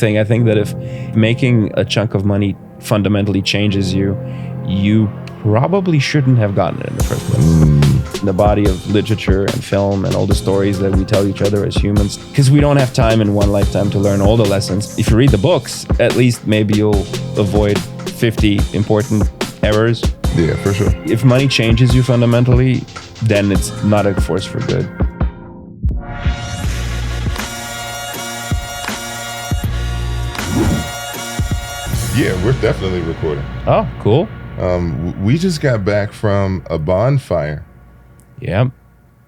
thing. I think that if making a chunk of money fundamentally changes you, you probably shouldn't have gotten it in the first place. The body of literature and film and all the stories that we tell each other as humans, because we don't have time in one lifetime to learn all the lessons. If you read the books, at least maybe you'll avoid 50 important errors. Yeah, for sure. If money changes you fundamentally, then it's not a force for good. Yeah, we're definitely recording. Oh, cool. We just got back from a bonfire. Yeah.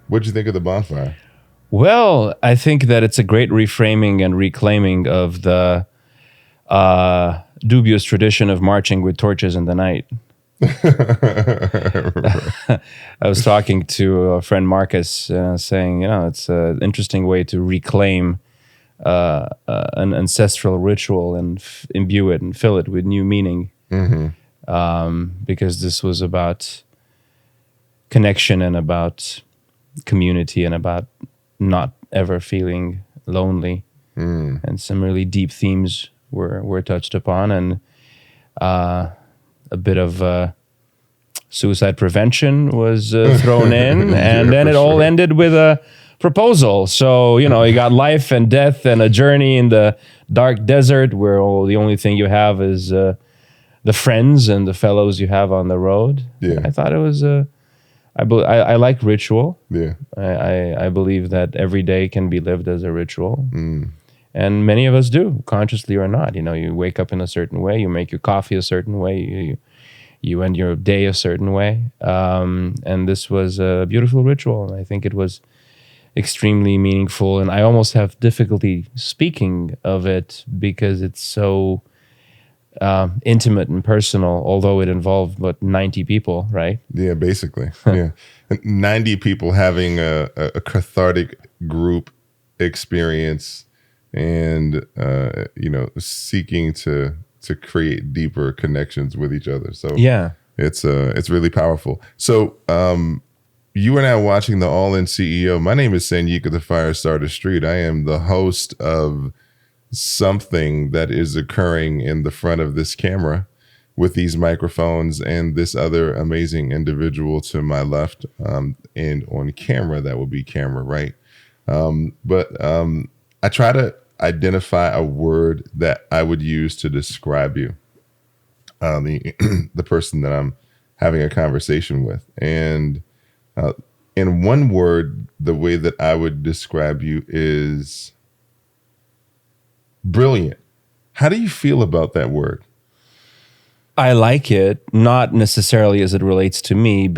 What'd you think of the bonfire? Well, I think that it's a great reframing and reclaiming of the dubious tradition of marching with torches in the night. I was talking to a friend Marcus, saying, it's an interesting way to reclaim an ancestral ritual and imbue it and fill it with new meaning. Because this was about connection and about community and about not ever feeling lonely. And some really deep themes were touched upon, and a bit of suicide prevention was thrown in, and then it all ended with a proposal. So, you got life and death and a journey in the dark desert where the only thing you have is the friends and the fellows you have on the road. Yeah. I thought it was I like ritual. Yeah. I believe that every day can be lived as a ritual. And many of us do, consciously or not. You wake up in a certain way, you make your coffee a certain way, you end your day a certain way. And this was a beautiful ritual. And I think it was extremely meaningful. And I almost have difficulty speaking of it because it's so intimate and personal, although it involved 90 people, right? Yeah, basically. Yeah. 90 people having a cathartic group experience and seeking to create deeper connections with each other. So yeah, it's really powerful. So you are now watching the All In CEO. My name is Sanyika The Firestarter Street. I am the host of something that is occurring in the front of this camera with these microphones and this other amazing individual to my left, and on camera, that will be camera right. But I try to identify a word that I would use to describe you, the person that I'm having a conversation with. And in one word, the way that I would describe you is brilliant. How do you feel about that word? I like it, not necessarily as it relates to me,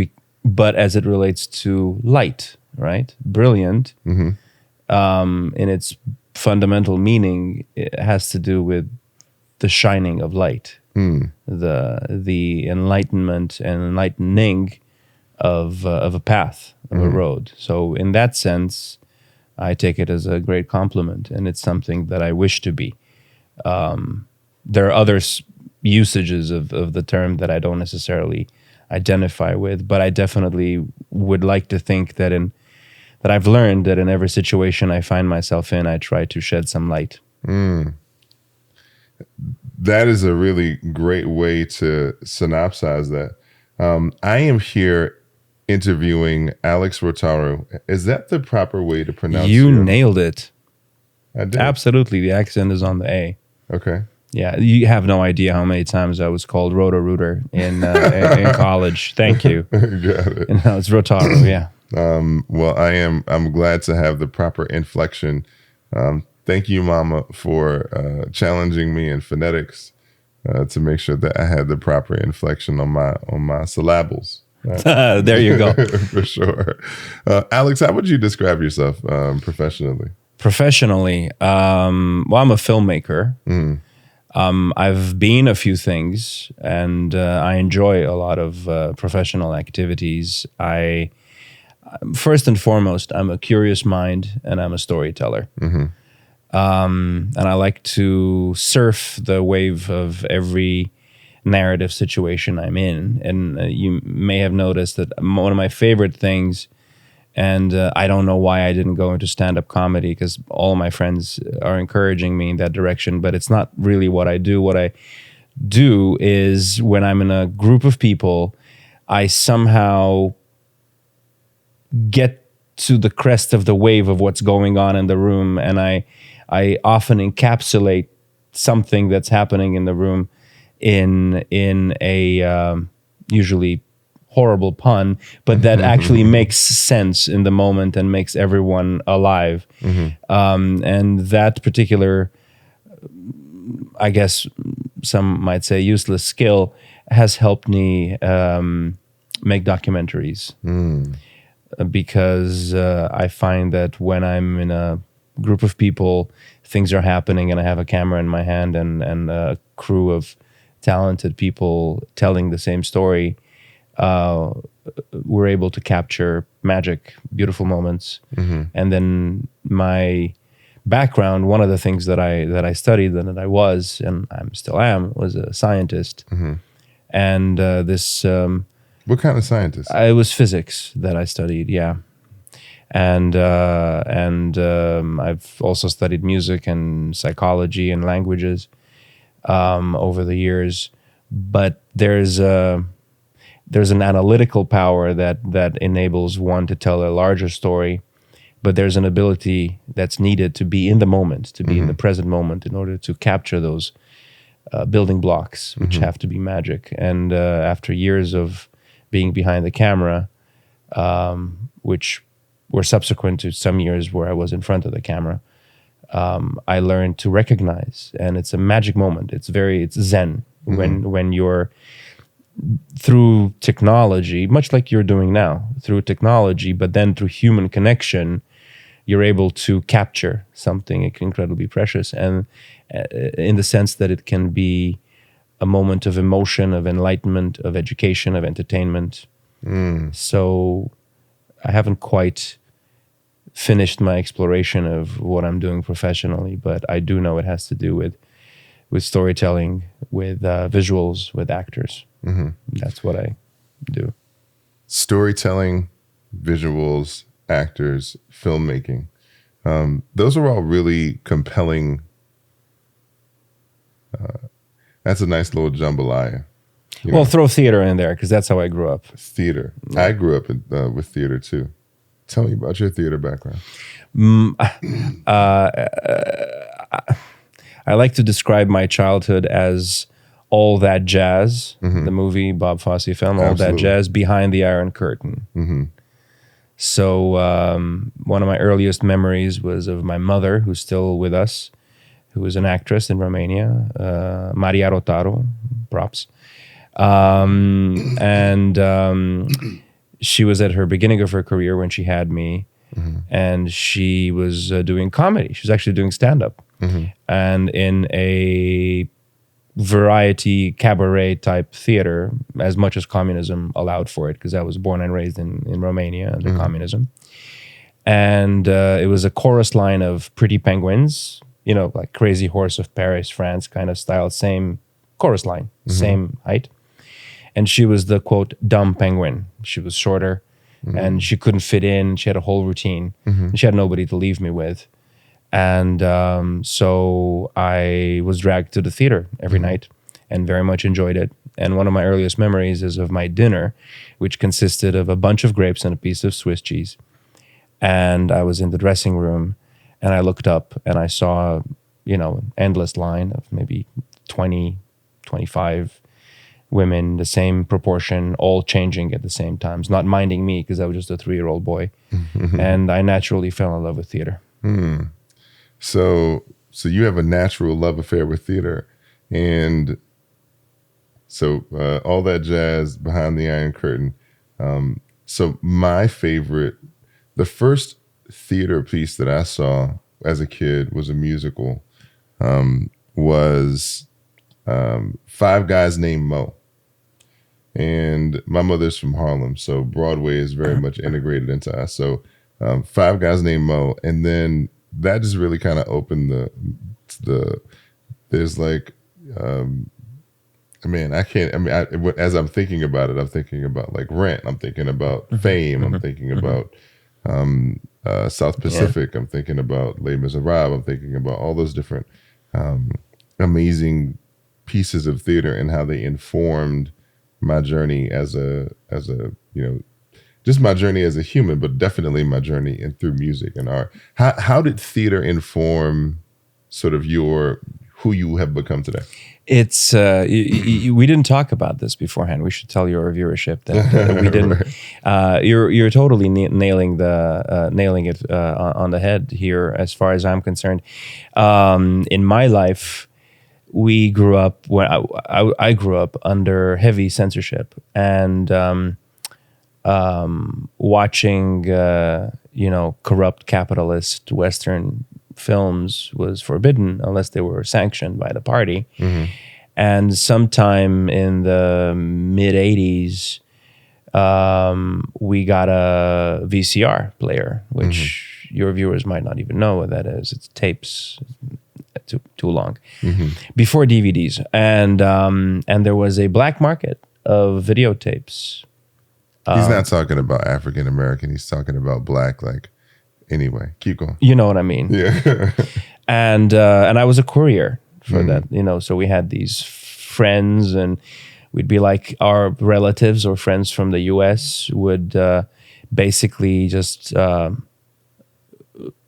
but as it relates to light, right? Brilliant. In its fundamental meaning, it has to do with the shining of light, the enlightenment and enlightening of a path, of a road. So in that sense, I take it as a great compliment, and it's something that I wish to be. There are other usages of the term that I don't necessarily identify with, but I definitely would like to think that I've learned that in every situation I find myself in, I try to shed some light. That is a really great way to synopsize that. I am here interviewing Alex Rotaru. Is that the proper way to pronounce it? You nailed it. I did. Absolutely. The accent is on the A. Okay. Yeah, you have no idea how many times I was called Rotaru in college. Thank you. Got it. And now it's Rotaru, yeah. Well, I'm glad to have the proper inflection. Thank you, Mama, for challenging me in phonetics to make sure that I had the proper inflection on my syllables. There you go. For sure. Alex, how would you describe yourself professionally? Professionally, well, I'm a filmmaker. I've been a few things, and I enjoy a lot of professional activities. First and foremost, I'm a curious mind, and I'm a storyteller. And I like to surf the wave of every narrative situation I'm in. And you may have noticed that one of my favorite things And I don't know why I didn't go into stand-up comedy, because all my friends are encouraging me in that direction, but it's not really what I do. What I do is, when I'm in a group of people, I somehow get to the crest of the wave of what's going on in the room, and I often encapsulate something that's happening in the room in a usually horrible pun, but that actually makes sense in the moment and makes everyone alive. And that particular, I guess some might say, useless skill has helped me make documentaries. Because I find that when I'm in a group of people, things are happening, and I have a camera in my hand and a crew of talented people telling the same story, we're able to capture magic, beautiful moments. And then my background, one of the things that I studied and that I was, and I still am, was a scientist. And this... what kind of scientist? It was physics that I studied, yeah. And I've also studied music and psychology and languages over the years. But there's an analytical power that enables one to tell a larger story. But there's an ability that's needed to be in the moment, to be in the present moment, in order to capture those building blocks, which have to be magic. And after years of being behind the camera, which were subsequent to some years where I was in front of the camera, I learned to recognize, and it's a magic moment. It's zen when you're, through technology, much like you're doing now, through technology, but then through human connection, you're able to capture something incredibly precious, and in the sense that it can be a moment of emotion, of enlightenment, of education, of entertainment. So I haven't quite finished my exploration of what I'm doing professionally, but I do know it has to do with storytelling, with visuals, with actors. That's what I do. Storytelling, visuals, actors, filmmaking. Those are all really compelling. That's a nice little jambalaya. Well, throw theater in there, because that's how I grew up. Theater. I grew up with theater too. Tell me about your theater background. I like to describe my childhood as All That Jazz, the movie, Bob Fosse film, All That Jazz, behind the Iron Curtain. So one of my earliest memories was of my mother, who's still with us, who was an actress in Romania, Maria Rotaru, props. She was at her beginning of her career when she had me, and she was doing comedy. She was actually doing stand-up. And in a variety cabaret type theater, as much as communism allowed for it, because I was born and raised in Romania under communism. And it was a chorus line of pretty penguins, like Crazy Horse of Paris, France kind of style, same chorus line, same height. And she was the, quote, dumb penguin. She was shorter, and she couldn't fit in. She had a whole routine. And she had nobody to leave me with. And so I was dragged to the theater every night and very much enjoyed it. And one of my earliest memories is of my dinner, which consisted of a bunch of grapes and a piece of Swiss cheese. And I was in the dressing room, and I looked up and I saw, an endless line of maybe 20, 25 women, the same proportion, all changing at the same time, not minding me because I was just a 3-year-old boy. And I naturally fell in love with theater. So you have a natural love affair with theater. And so All That Jazz, Behind the Iron Curtain. So my favorite, the first theater piece that I saw as a kid was a musical, was Five Guys Named Mo. And my mother's from Harlem, so Broadway is very much integrated into us. So Five Guys Named Mo. And then that just really kind of opened there's like, as I'm thinking about it, I'm thinking about like Rent. I'm thinking about Fame. I'm thinking about South Pacific. I'm thinking about Les Miserables. I'm thinking about all those different amazing pieces of theater and how they informed my journey as a just my journey as a human, but definitely my journey through music and art. How did theater inform sort of who you have become today? It's we didn't talk about this beforehand. We should tell your viewership that we didn't. Right. You're totally nailing it on the head here, as far as I'm concerned. In my life, we grew up I grew up under heavy censorship and watching corrupt capitalist Western films was forbidden unless they were sanctioned by the party. Mm-hmm. And sometime in the mid 80s, we got a VCR player, which your viewers might not even know what that is. It's tapes, too long, before DVDs. And there was a black market of videotapes. He's not talking about African American. He's talking about black, like. Anyway, keep going. You know what I mean? Yeah. And I was a courier for that, so we had these friends, and we'd be like, our relatives or friends from the US would basically just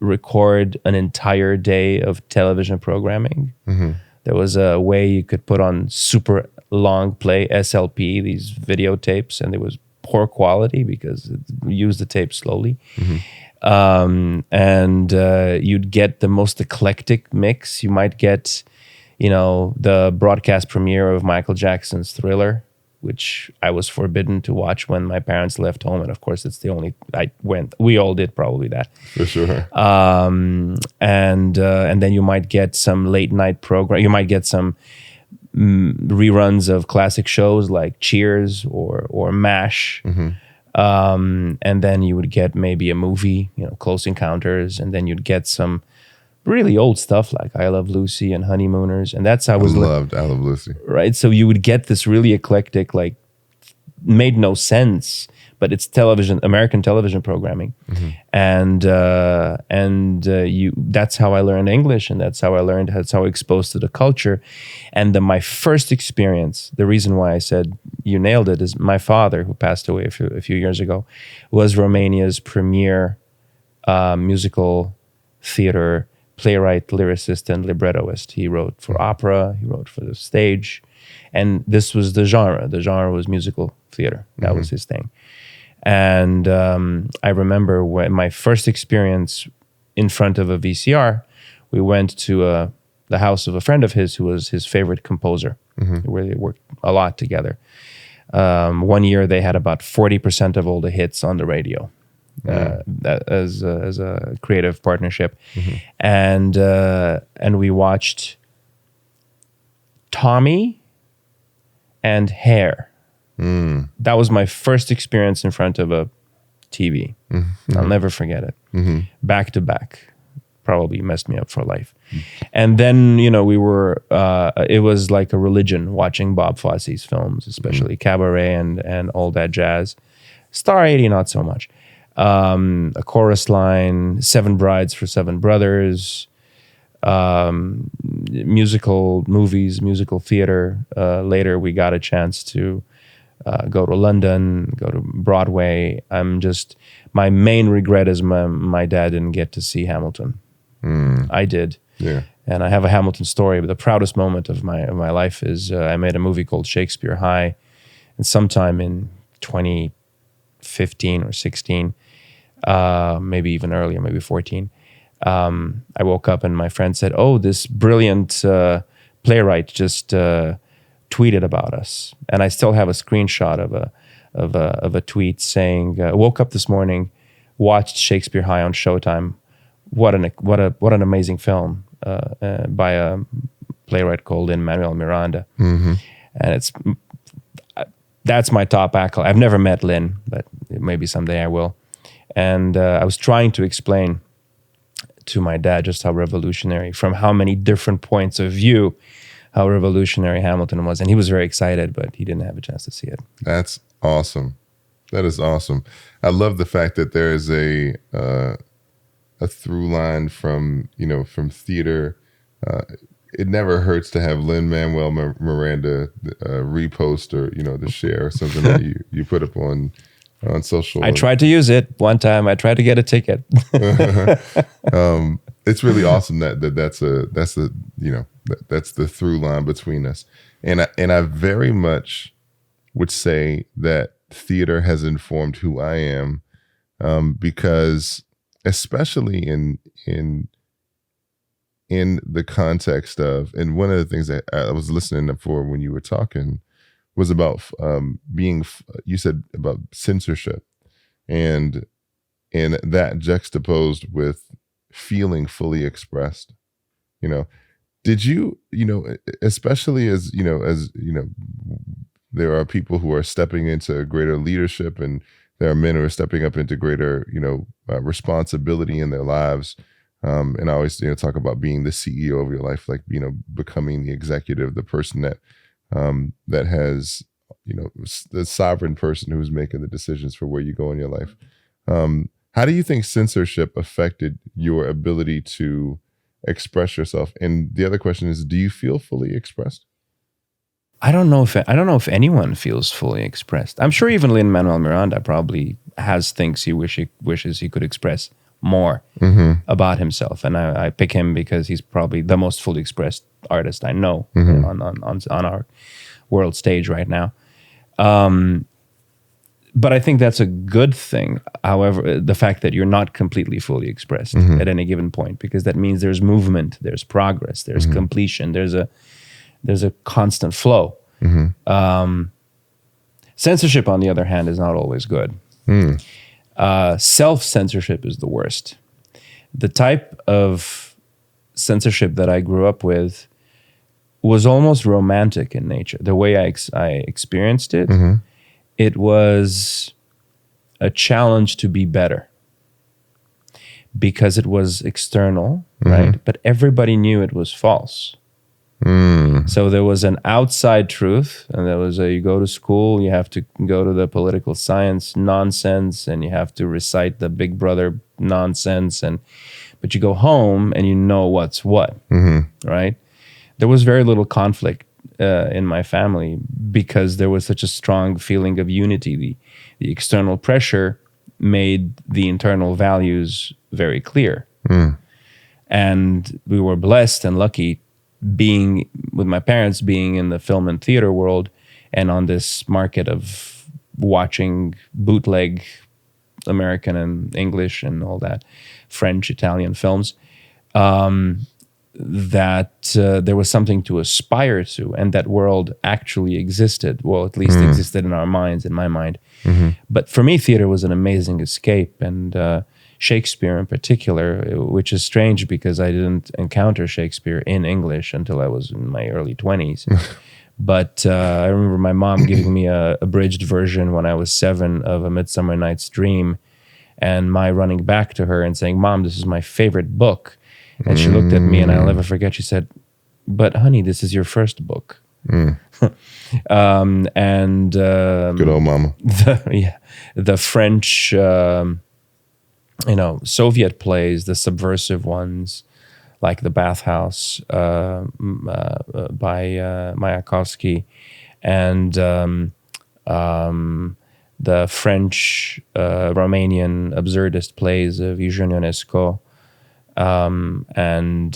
record an entire day of television programming. Mm-hmm. There was a way you could put on super long play SLP, these videotapes, and it was poor quality because it used the tape slowly. Mm-hmm. And you'd get the most eclectic mix. You might get, the broadcast premiere of Michael Jackson's Thriller, which I was forbidden to watch when my parents left home. And of course, it's the only I went. We all did probably that. For sure. And then you might get some late night program. You might get some reruns of classic shows like Cheers or MASH. Mm-hmm. And then you would get maybe a movie, Close Encounters, and then you'd get some really old stuff like I Love Lucy and Honeymooners, and that's how I loved I Love Lucy. Right, so you would get this really eclectic, like made no sense, but it's American television programming, and that's how I learned English, and that's how I exposed to the culture, and my first experience. The reason why I said you nailed it is my father, who passed away a few years ago, was Romania's premier musical theater playwright, lyricist, and librettoist. He wrote for opera, he wrote for the stage, and this was the genre. The genre was musical theater. That was his thing. And I remember when my first experience in front of a VCR, we went to the house of a friend of his who was his favorite composer, where they worked a lot together. One year they had about 40% of all the hits on the radio. That as a creative partnership, and we watched Tommy and Hair. That was my first experience in front of a TV. I'll never forget it. Back to back, probably messed me up for life. And then we were. It was like a religion watching Bob Fosse's films, especially Cabaret and all that jazz. Star 80, not so much. A chorus line, Seven Brides for Seven Brothers, musical movies, musical theater. Later, we got a chance to go to London, go to Broadway. My main regret is my dad didn't get to see Hamilton. I did. Yeah. And I have a Hamilton story, but the proudest moment of my life is I made a movie called Shakespeare High, and sometime in 2015 or 16, maybe even earlier, maybe 14, I woke up and my friend said, "Oh, this brilliant playwright just tweeted about us," and I still have a screenshot of a tweet saying, "Woke up this morning, watched Shakespeare High on Showtime. What an amazing film by a playwright called Lin-Manuel Miranda." And that's my top accolade. I've never met Lin, but maybe someday I will. And I was trying to explain to my dad just how revolutionary, from how many different points of view, how revolutionary Hamilton was. And he was very excited, but he didn't have a chance to see it. That's awesome. That is awesome. I love the fact that there is a through line from theater. It never hurts to have Lin-Manuel Miranda repost or to share or something that you put up on social. I tried to use it one time. I tried to get a ticket. It's really awesome that's the through line between us, and I very much would say that theater has informed who I am, because especially in the context of, and one of the things that I was listening for when you were talking was about you said about censorship, and that juxtaposed with feeling fully expressed. Did you especially as there are people who are stepping into greater leadership, and there are men who are stepping up into greater responsibility in their lives. And I always talk about being the CEO of your life, like becoming the executive, the person that has the sovereign person who's making the decisions for where you go in your life. How do you think censorship affected your ability to express yourself? And the other question is, do you feel fully expressed? I don't know if anyone feels fully expressed. I'm sure even Lin-Manuel Miranda probably has things he wishes he could express more about himself, and I pick him because he's probably the most fully expressed artist I know on our world stage right now. But I think that's a good thing. However, the fact that you're not completely fully expressed at any given point, because that means there's movement, there's progress, there's completion, there's a constant flow. Censorship, on the other hand, is not always good. Self-censorship is the worst. The type of censorship that I grew up with was almost romantic in nature. The way I experienced it, it was a challenge to be better because it was external, right? But everybody knew it was false. So there was an outside truth, and there was you go to school, you have to go to the political science nonsense, and you have to recite the Big Brother nonsense, but you go home and you know what's what, right? There was very little conflict in my family because there was such a strong feeling of unity. The external pressure made the internal values very clear. And we were blessed and lucky being with my parents, being in the film and theater world, and on this market of watching bootleg American and English and all that, French, Italian films, that there was something to aspire to, and that world actually existed. Well, at least existed in our minds, in my mind. But for me, theater was an amazing escape, and Shakespeare in particular, which is strange because I didn't encounter Shakespeare in English until I was in my early 20s. But I remember my mom giving me a abridged version when I was 7 of A Midsummer Night's Dream, and my running back to her and saying, "Mom, this is my favorite book." And she looked at me, and I'll never forget, she said, "But honey, this is your first book." And good old mama. The French Soviet plays, the subversive ones, like The Bathhouse by Mayakovsky, and the French, Romanian absurdist plays of Eugène Ionesco, and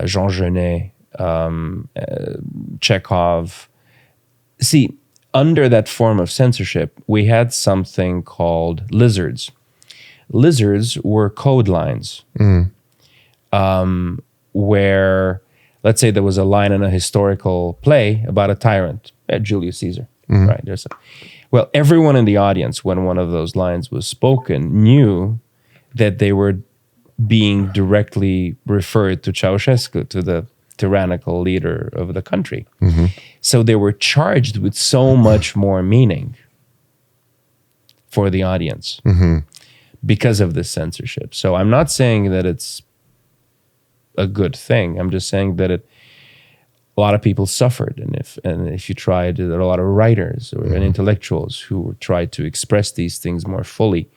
Jean Genet, Chekhov. See, under that form of censorship, we had something called lizards. Lizards were code lines, where, let's say there was a line in a historical play about a tyrant, Julius Caesar, right? Well, everyone in the audience, when one of those lines was spoken, knew that they were being directly referred to Ceausescu, to the tyrannical leader of the country. So they were charged with so much more meaning for the audience. Because of this censorship. So I'm not saying that it's a good thing. I'm just saying that a lot of people suffered, and if you tried, there are a lot of writers and intellectuals who tried to express these things more fully,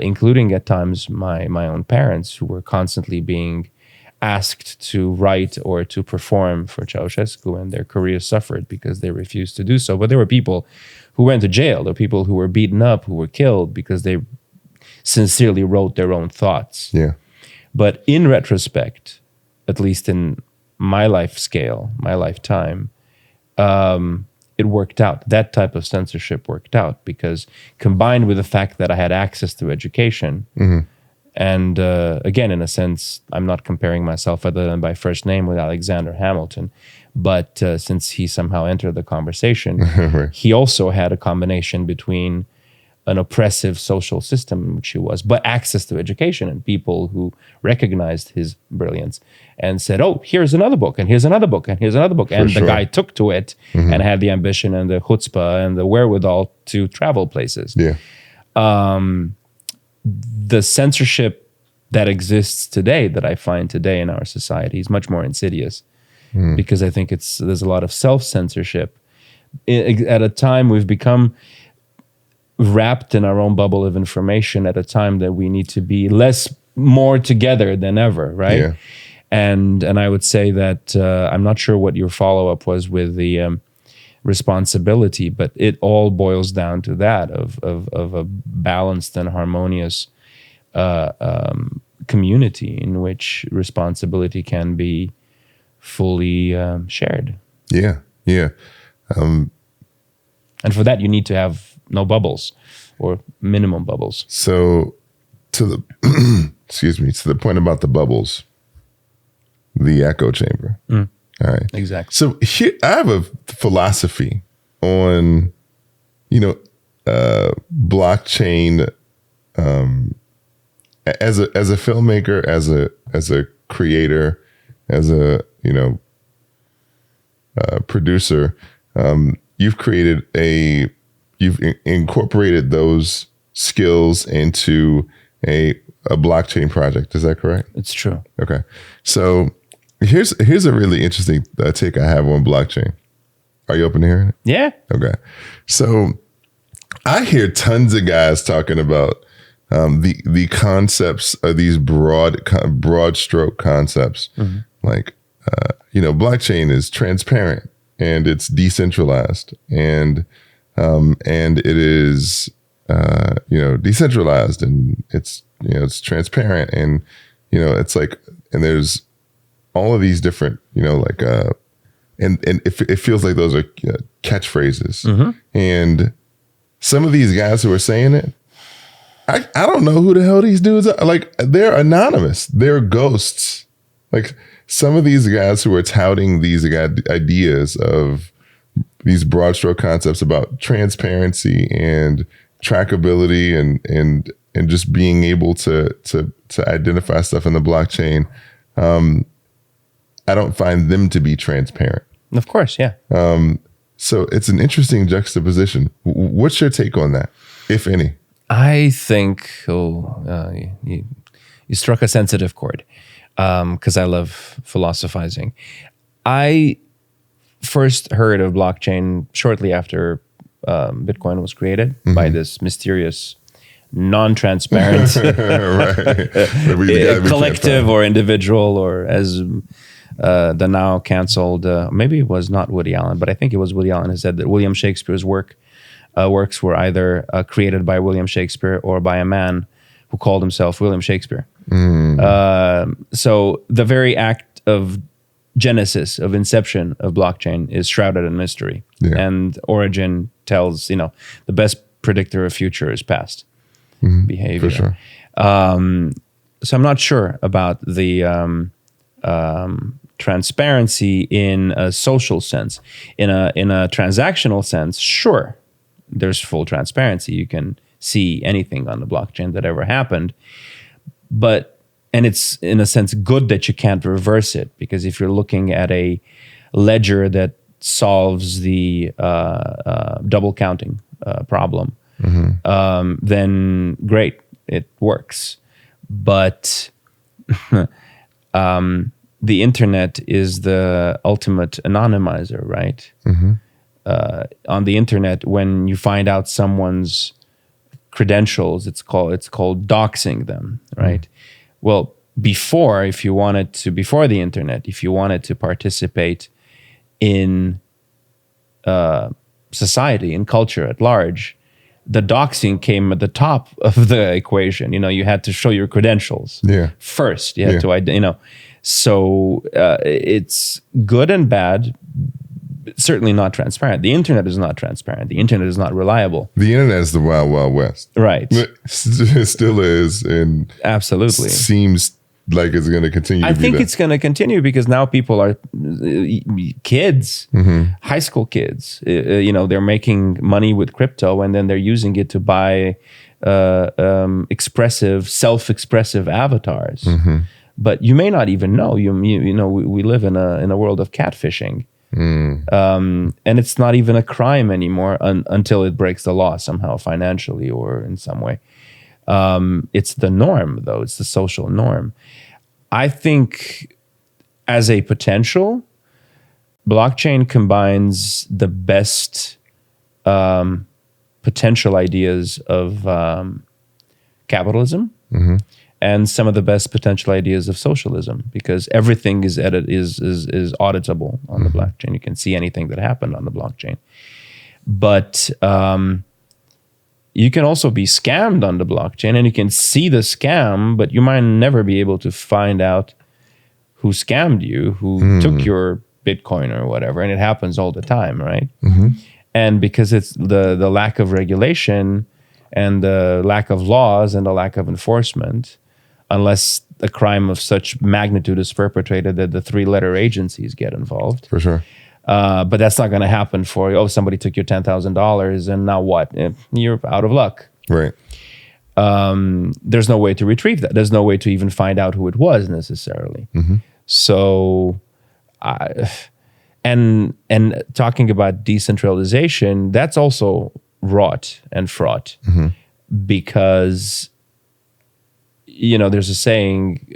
including at times my own parents, who were constantly being asked to write or to perform for Ceausescu, and their careers suffered because they refused to do so. But there were people who went to jail. There were people who were beaten up, who were killed because they sincerely wrote their own thoughts. Yeah. But in retrospect, at least in my life scale, my lifetime, it worked out. That type of censorship worked out because combined with the fact that I had access to education, and again, in a sense, I'm not comparing myself other than by first name with Alexander Hamilton, but since he somehow entered the conversation, Right. he also had a combination between an oppressive social system in which he was, but access to education and people who recognized his brilliance and said, oh, here's another book, and here's another book, and here's another book. And the guy took to it and had the ambition and the chutzpah and the wherewithal to travel places. Yeah. The censorship that exists today, that I find today in our society, is much more insidious because I think there's a lot of self-censorship. At a time we've become wrapped in our own bubble of information at a time that we need to be more together than ever, right? Yeah. And I would say that I'm not sure what your follow-up was with the responsibility, but it all boils down to that of a balanced and harmonious community in which responsibility can be fully shared. Yeah. Yeah. And for that, you need to have no bubbles or minimum bubbles. So to the excuse me, to the point about the bubbles, the echo chamber. All right. Exactly. So here I have a philosophy on, blockchain as a filmmaker, as a creator, as a producer. You've incorporated those skills into a blockchain project. Is that correct? It's true. Okay. So here's a really interesting take I have on blockchain. Are you open to hearing it? Yeah. Okay. So I hear tons of guys talking about the concepts of these broad stroke concepts. Like, blockchain is transparent and it's decentralized and it is, decentralized and it's transparent and, it's like, and there's all of these different, and it feels like those are catchphrases. And some of these guys who are saying it, I don't know who the hell these dudes are. Like, they're anonymous. They're ghosts. Like, some of these guys who are touting these ideas of these broad stroke concepts about transparency and trackability and just being able to identify stuff in the blockchain, I don't find them to be transparent. Of course, yeah. So it's an interesting juxtaposition. What's your take on that, if any? I think you struck a sensitive chord because I love philosophizing. I first heard of blockchain shortly after Bitcoin was created by this mysterious, non-transparent collective or individual, or as the now canceled, maybe it was not Woody Allen, but I think it was Woody Allen who said that William Shakespeare's works were either created by William Shakespeare or by a man who called himself William Shakespeare. So the very act of genesis, of inception of blockchain is shrouded in mystery. Yeah. And origin tells, the best predictor of future is past behavior. For sure. So I'm not sure about the transparency in a social sense. In a transactional sense, sure, there's full transparency. You can see anything on the blockchain that ever happened. And it's, in a sense, good that you can't reverse it, because if you're looking at a ledger that solves the double counting problem, then great, it works. But the internet is the ultimate anonymizer, right? On the internet, when you find out someone's credentials, it's called doxing them, right? Well, before the internet, if you wanted to participate in society and culture at large, the doxing came at the top of the equation. You had to show your credentials first. You had to, so it's good and bad. Certainly not transparent. The internet is not transparent. The internet is not reliable. The internet is the wild, wild west. Right. It still is. And absolutely seems like it's going to continue. I think it's going to continue because now people are kids, high school kids, they're making money with crypto and then they're using it to buy self-expressive avatars. But you may not even know. We live in a world of catfishing. And it's not even a crime anymore until it breaks the law somehow, financially or in some way. It's the norm, though. It's the social norm. I think as a potential, blockchain combines the best potential ideas of capitalism and some of the best potential ideas of socialism, because everything is auditable on the blockchain. You can see anything that happened on the blockchain. But you can also be scammed on the blockchain, and you can see the scam, but you might never be able to find out who scammed you, who took your Bitcoin or whatever. And it happens all the time, right? And because it's the lack of regulation and the lack of laws and the lack of enforcement, unless a crime of such magnitude is perpetrated that the 3-letter agencies get involved. For sure. But that's not going to happen for, somebody took your $10,000 and now what? You're out of luck. Right. There's no way to retrieve that. There's no way to even find out who it was necessarily. So, and talking about decentralization, that's also wrought and fraught because there's a saying,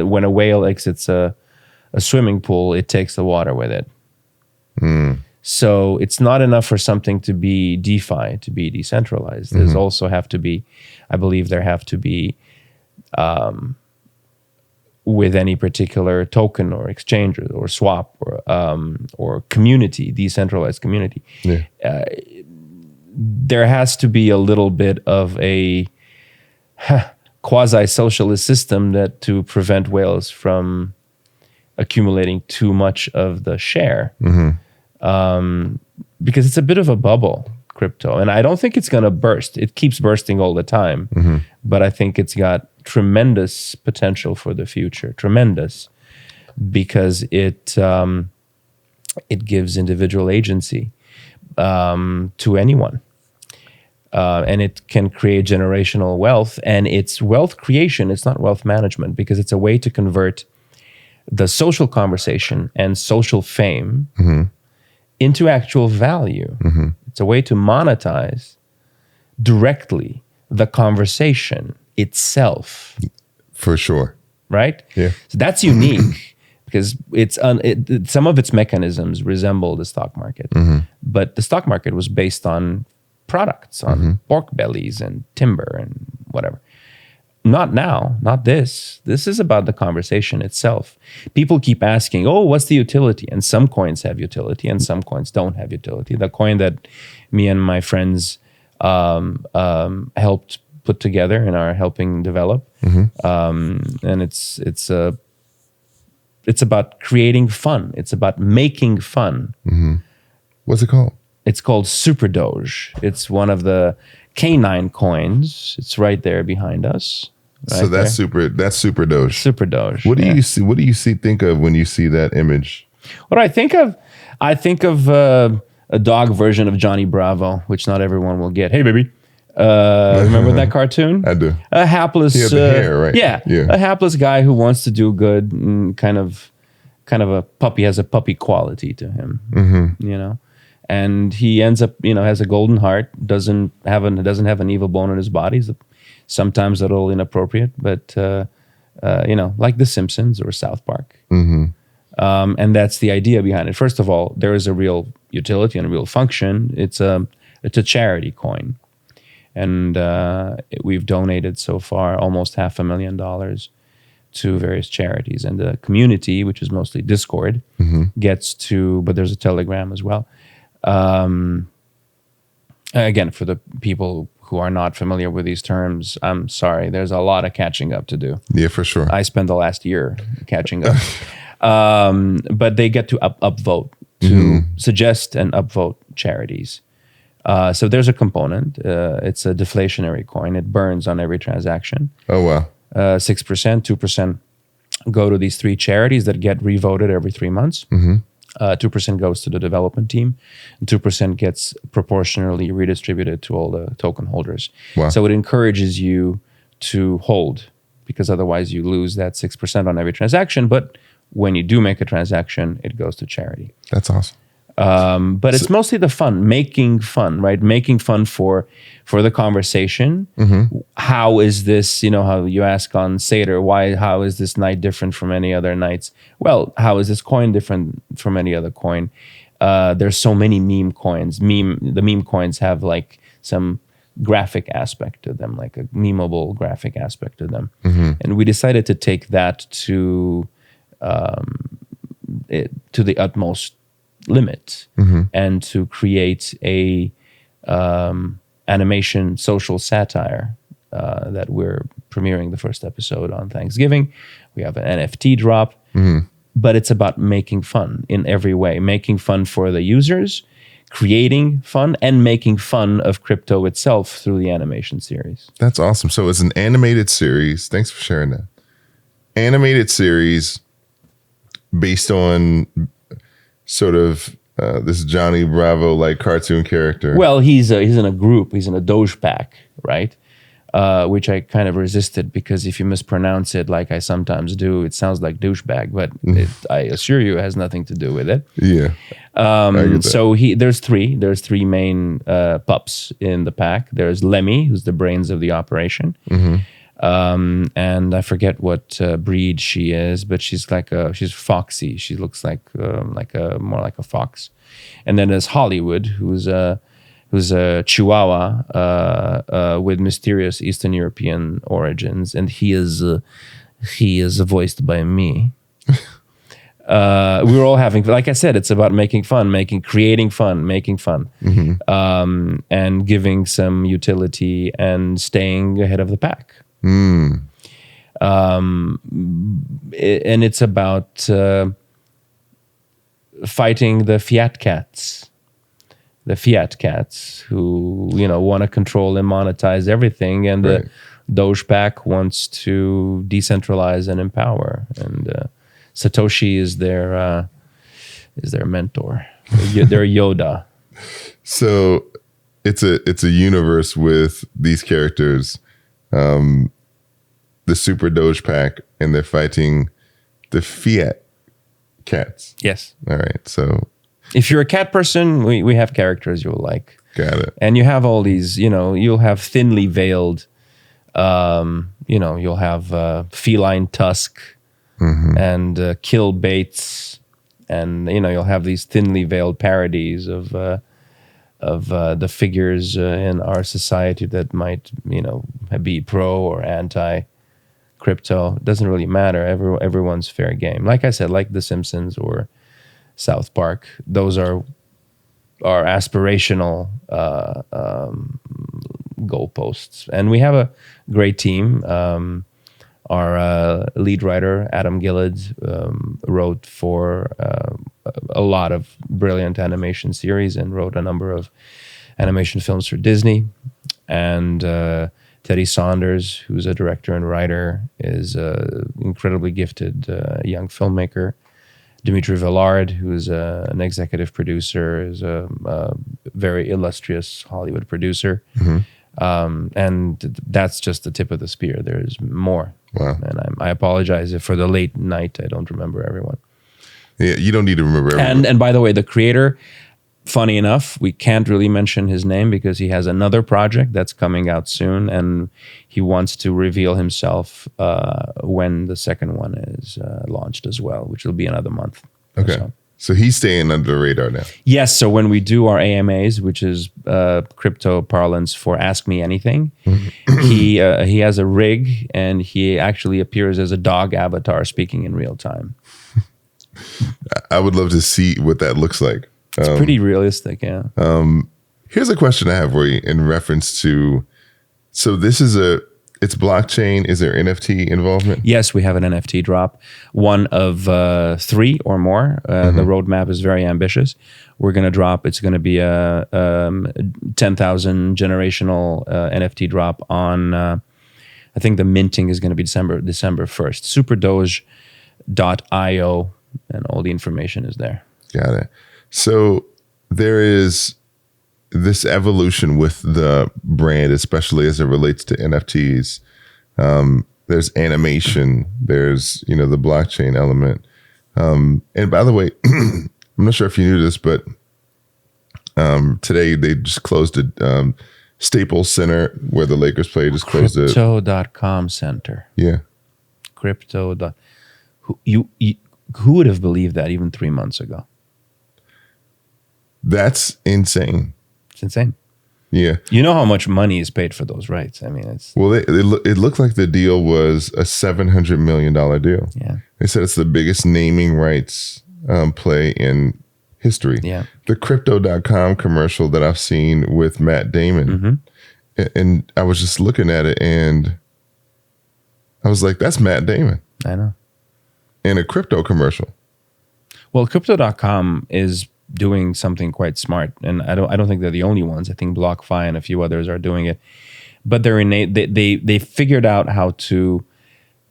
when a whale exits a swimming pool, it takes the water with it. So it's not enough for something to be DeFi, to be decentralized. There's also have to be, I believe there have to be, with any particular token or exchange or swap or community, decentralized community, there has to be a little bit of a quasi-socialist system to prevent whales from accumulating too much of the share, because it's a bit of a bubble, crypto, and I don't think it's going to burst. It keeps bursting all the time, but I think it's got tremendous potential for the future, tremendous, because it gives individual agency to anyone. And it can create generational wealth, and it's wealth creation. It's not wealth management, because it's a way to convert the social conversation and social fame into actual value. It's a way to monetize directly the conversation itself. For sure. Right? Yeah. So that's unique because some of its mechanisms resemble the stock market, but the stock market was based on products, on pork bellies and timber and whatever. Not now, not this. This is about the conversation itself. People keep asking, what's the utility? And some coins have utility and some coins don't have utility. The coin that me and my friends helped put together and are helping develop, and it's about creating fun. It's about making fun. What's it called? It's called Super Doge. It's one of the canine coins. It's right there behind us. Right, so that's there. That's Super Doge. Super Doge. What do you see? What do you think of when you see that image? What do I think of? I think of a dog version of Johnny Bravo, which not everyone will get. Hey, baby. Remember that cartoon? I do. A hapless. He had the hair, right? Yeah. A hapless guy who wants to do good, and kind of a puppy, has a puppy quality to him. And he ends up, has a golden heart, doesn't have an evil bone in his body. Sometimes a little inappropriate, but like The Simpsons or South Park. Mm-hmm. And that's the idea behind it. First of all, there is a real utility and a real function. It's a charity coin. And we've donated so far almost $500,000 to various charities. And the community, which is mostly Discord, gets to, but there's a Telegram as well. Again, for the people who are not familiar with these terms, I'm sorry, there's a lot of catching up to do. Yeah, for sure. I spent the last year catching up. But they get to upvote, to suggest and upvote charities. So there's a component. It's a deflationary coin. It burns on every transaction. Oh, wow. 6%, 2% go to these 3 charities that get revoted every 3 months. 2% goes to the development team, and 2% gets proportionally redistributed to all the token holders. Wow. So it encourages you to hold, because otherwise you lose that 6% on every transaction. But when you do make a transaction, it goes to charity. That's awesome. But it's mostly the fun, making fun, right? Making fun for the conversation. How is this, how you ask on Seder, how is this night different from any other nights? Well, how is this coin different from any other coin? There's so many meme coins. The meme coins have like some graphic aspect to them, like a memeable graphic aspect to them. And we decided to take that to the utmost limit, and to create a animation social satire that we're premiering the first episode on Thanksgiving. We have an NFT drop, but it's about making fun in every way, making fun for the users, creating fun, and making fun of crypto itself through the animation series. That's awesome. So it's an animated series. Thanks for sharing that. Animated series based on sort of this Johnny Bravo like cartoon character. Well, he's in a group. He's in a Doge pack, right? Which I kind of resisted, because if you mispronounce it like I sometimes do, it sounds like douchebag. But I assure you, it has nothing to do with it. Yeah. So there's three main pups in the pack. There's Lemmy, who's the brains of the operation. And I forget what breed she is, but she's foxy. She looks like more like a fox. And then there's Hollywood, who's a Chihuahua with mysterious Eastern European origins, and he is voiced by me. We were all having, like I said, it's about making fun, creating fun, making fun, and giving some utility and staying ahead of the pack. And it's about fighting the fiat cats who want to control and monetize everything, and the Doge pack wants to decentralize and empower. And Satoshi is their mentor, their Yoda. So it's a universe with these characters. The Super Doge pack, and they're fighting the fiat cats. Yes. All right. So if you're a cat person, we have characters you'll like. Got it. And you have all these, you'll have thinly veiled, you'll have feline tusk and kill baits, and you'll have these thinly veiled parodies of the figures in our society that might, be pro or anti crypto. It doesn't really matter. Everyone's fair game. Like I said, like The Simpsons or South Park, those are aspirational goalposts. And we have a great team. Our lead writer, Adam Gillard, wrote for a lot of brilliant animation series and wrote a number of animation films for Disney. And Teddy Saunders, who's a director and writer, is an incredibly gifted young filmmaker. Dimitri Villard, who's an executive producer, is a very illustrious Hollywood producer. And that's just the tip of the spear. There's more. Wow. And I apologize if for the late night I don't remember everyone. Yeah, you don't need to remember everyone. And by the way, the creator, funny enough, we can't really mention his name because he has another project that's coming out soon, and he wants to reveal himself when the second one is launched as well, which will be another month. Okay. So he's staying under the radar now. Yes. So when we do our AMAs, which is crypto parlance for Ask Me Anything, he has a rig, and he actually appears as a dog avatar speaking in real time. I would love to see what that looks like. It's pretty realistic, yeah. Here's a question I have for you in reference to, so this is it's blockchain. Is there NFT involvement? Yes, we have an NFT drop, one of 3 or more. The roadmap is very ambitious. We're going to drop, it's going to be a 10,000 generational NFT drop on, I think the minting is going to be December 1st. SuperDoge.io, and all the information is there. Got it. So there is this evolution with the brand, especially as it relates to NFTs. There's animation, there's, the blockchain element. And by the way, I'm not sure if you knew this, but today they just closed a Staples Center where the Lakers play, just closed it. Crypto.com center. Yeah. Crypto. Who would have believed that even 3 months ago? That's insane. It's insane. Yeah. You know how much money is paid for those rights. I mean, it's... Well, it looked like the deal was a $700 million deal. Yeah. They said it's the biggest naming rights play in history. Yeah. The Crypto.com commercial that I've seen with Matt Damon, and I was just looking at it, and I was like, that's Matt Damon. I know. In a crypto commercial. Well, Crypto.com is doing something quite smart, and I don't think they're the only ones. I think BlockFi and a few others are doing it, but they figured out how to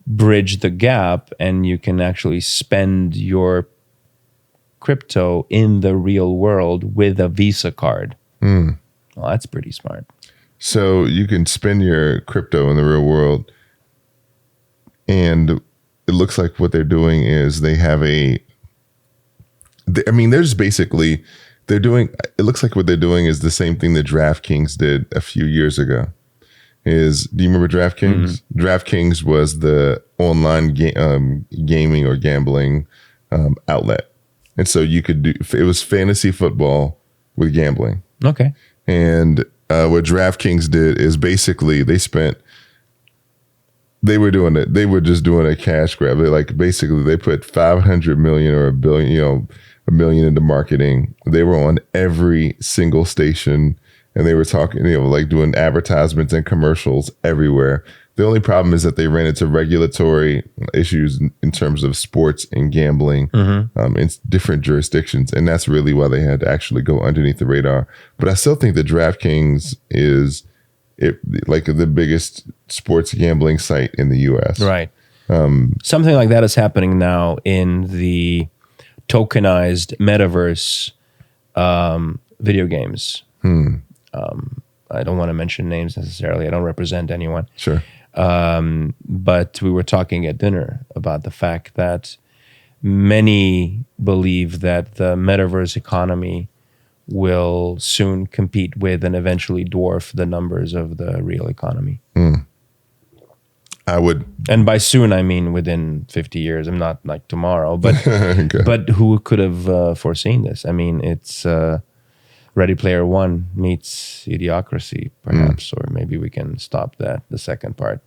bridge the gap, and you can actually spend your crypto in the real world with a Visa card. Well, that's pretty smart. So you can spend your crypto in the real world, and it looks like what they're doing is they have there's basically, it looks like what they're doing is the same thing that DraftKings did a few years ago. Do you remember DraftKings? DraftKings was the online gaming or gambling outlet. And so you could it was fantasy football with gambling. Okay. And what DraftKings did is basically they were just doing a cash grab. They put 500 million or $1 billion, $1 million into marketing. They were on every single station, and they were talking, doing advertisements and commercials everywhere. The only problem is that they ran into regulatory issues in terms of sports and gambling in different jurisdictions. And that's really why they had to actually go underneath the radar. But I still think that DraftKings is the biggest sports gambling site in the US. Right. Something like that is happening now in the tokenized metaverse video games. I don't want to mention names necessarily. I don't represent anyone. Sure. But we were talking at dinner about the fact that many believe that the metaverse economy will soon compete with and eventually dwarf the numbers of the real economy. I would, and by soon I mean within 50 years. I'm not like tomorrow, but okay. But who could have foreseen this? I mean, it's Ready Player One meets Idiocracy, perhaps, or maybe we can stop that. The second part.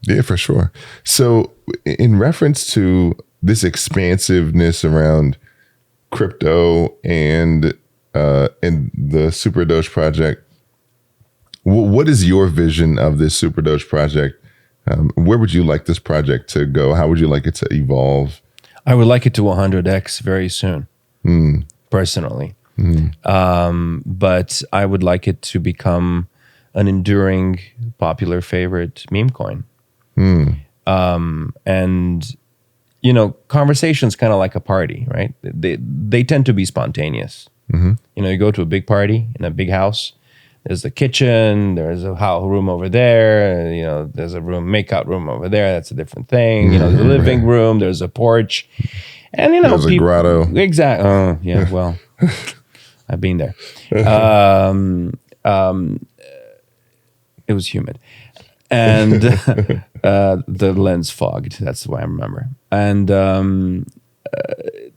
Yeah, for sure. So, in reference to this expansiveness around crypto and the Super Doge project, what is your vision of this Super Doge project? Where would you like this project to go? How would you like it to evolve? I would like it to 100x very soon, personally. But I would like it to become an enduring, popular favorite meme coin. And, conversation's kind of like a party, right? They tend to be spontaneous. You go to a big party in a big house. There's the kitchen, there's a room over there, there's a makeout room over there. That's a different thing. There's a living room, there's a porch. And, there's a grotto. Exactly. Yeah, well, I've been there. It was humid. And the lens fogged. That's why I remember. And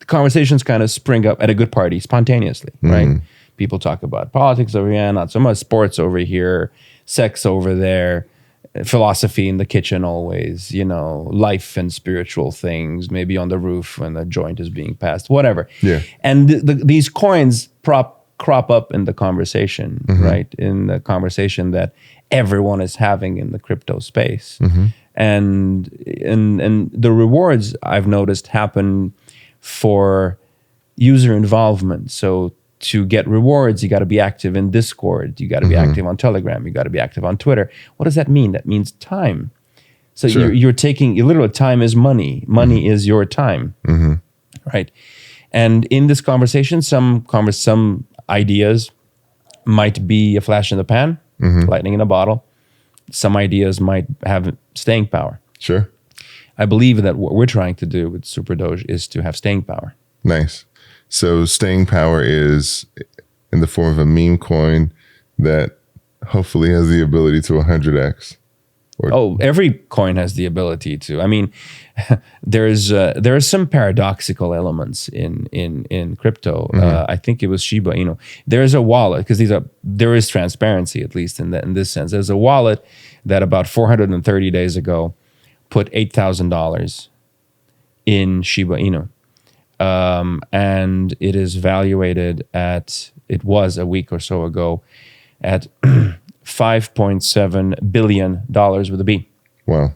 conversations kind of spring up at a good party spontaneously, right? People talk about politics over here, not so much sports over here, sex over there, philosophy in the kitchen always, life and spiritual things, maybe on the roof when the joint is being passed, whatever. Yeah. And these coins crop up in the conversation, right? In the conversation that everyone is having in the crypto space. And the rewards I've noticed happen for user involvement. So to get rewards, you got to be active in Discord. You got to be active on Telegram. You got to be active on Twitter. What does that mean? That means time. So you're taking, literally, time is money. Money is your time, right? And in this conversation, some ideas might be a flash in the pan, lightning in a bottle. Some ideas might have staying power. Sure. I believe that what we're trying to do with SuperDoge is to have staying power. Nice. So staying power is in the form of a meme coin that hopefully has the ability to 100x. Every coin has the ability to. I mean, there are some paradoxical elements in crypto. I think it was Shiba. There is a wallet because there is transparency, at least in this sense. There's a wallet that about 430 days ago put $8,000 in Shiba Inu. And it is valuated it was a week or so ago at $5.7 billion with a B. Wow.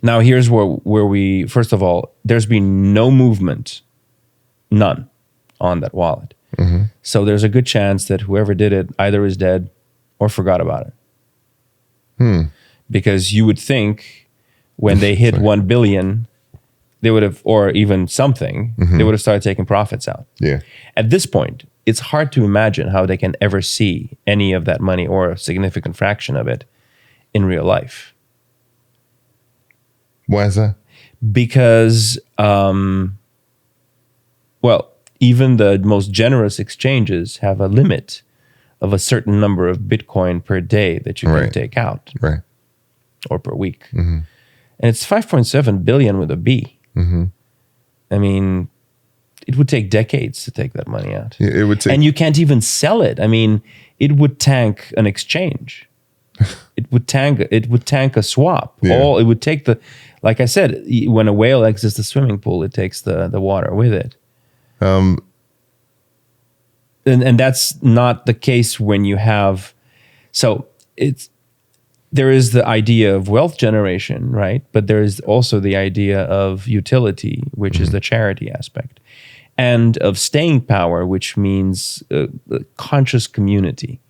Now here's where we, first of all, there's been no movement, none, on that wallet. So there's a good chance that whoever did it either is dead or forgot about it. Because you would think when they hit 1 billion, they would have, or even something, they would have started taking profits out. Yeah. At this point, it's hard to imagine how they can ever see any of that money or a significant fraction of it in real life. Why is that? Because, even the most generous exchanges have a limit of a certain number of Bitcoin per day that you can take out. Right. Or per week. And it's 5.7 billion with a B. I mean, it would take decades to take that money out. Yeah, it would take, and you can't even sell it. I mean, it would tank an exchange. It would tank a swap. Yeah. It would take like I said, when a whale exits the swimming pool, it takes the water with it. And that's not the case when you have, there is the idea of wealth generation, right? But there is also the idea of utility, which is the charity aspect, and of staying power, which means conscious community.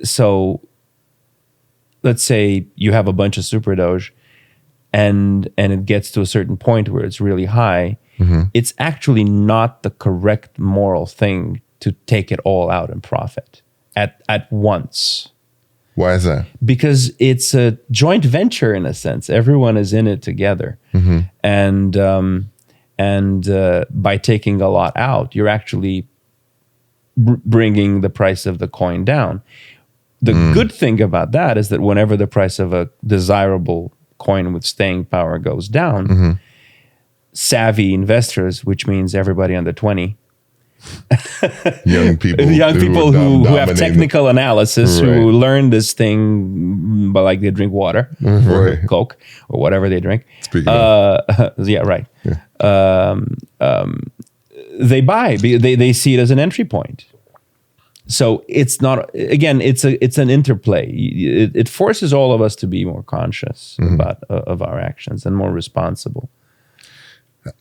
So let's say you have a bunch of SuperDoge and it gets to a certain point where it's really high. It's actually not the correct moral thing to take it all out and profit at once. Why is that? Because it's a joint venture in a sense. Everyone is in it together. And by taking a lot out, you're actually bringing the price of the coin down. The good thing about that is that whenever the price of a desirable coin with staying power goes down, savvy investors, which means everybody under 20, young people who have technical analysis, who learn this thing by like they drink water or Coke or whatever they drink. They buy. They see it as an entry point. So it's not, again, it's an interplay. It forces all of us to be more conscious of our actions and more responsible.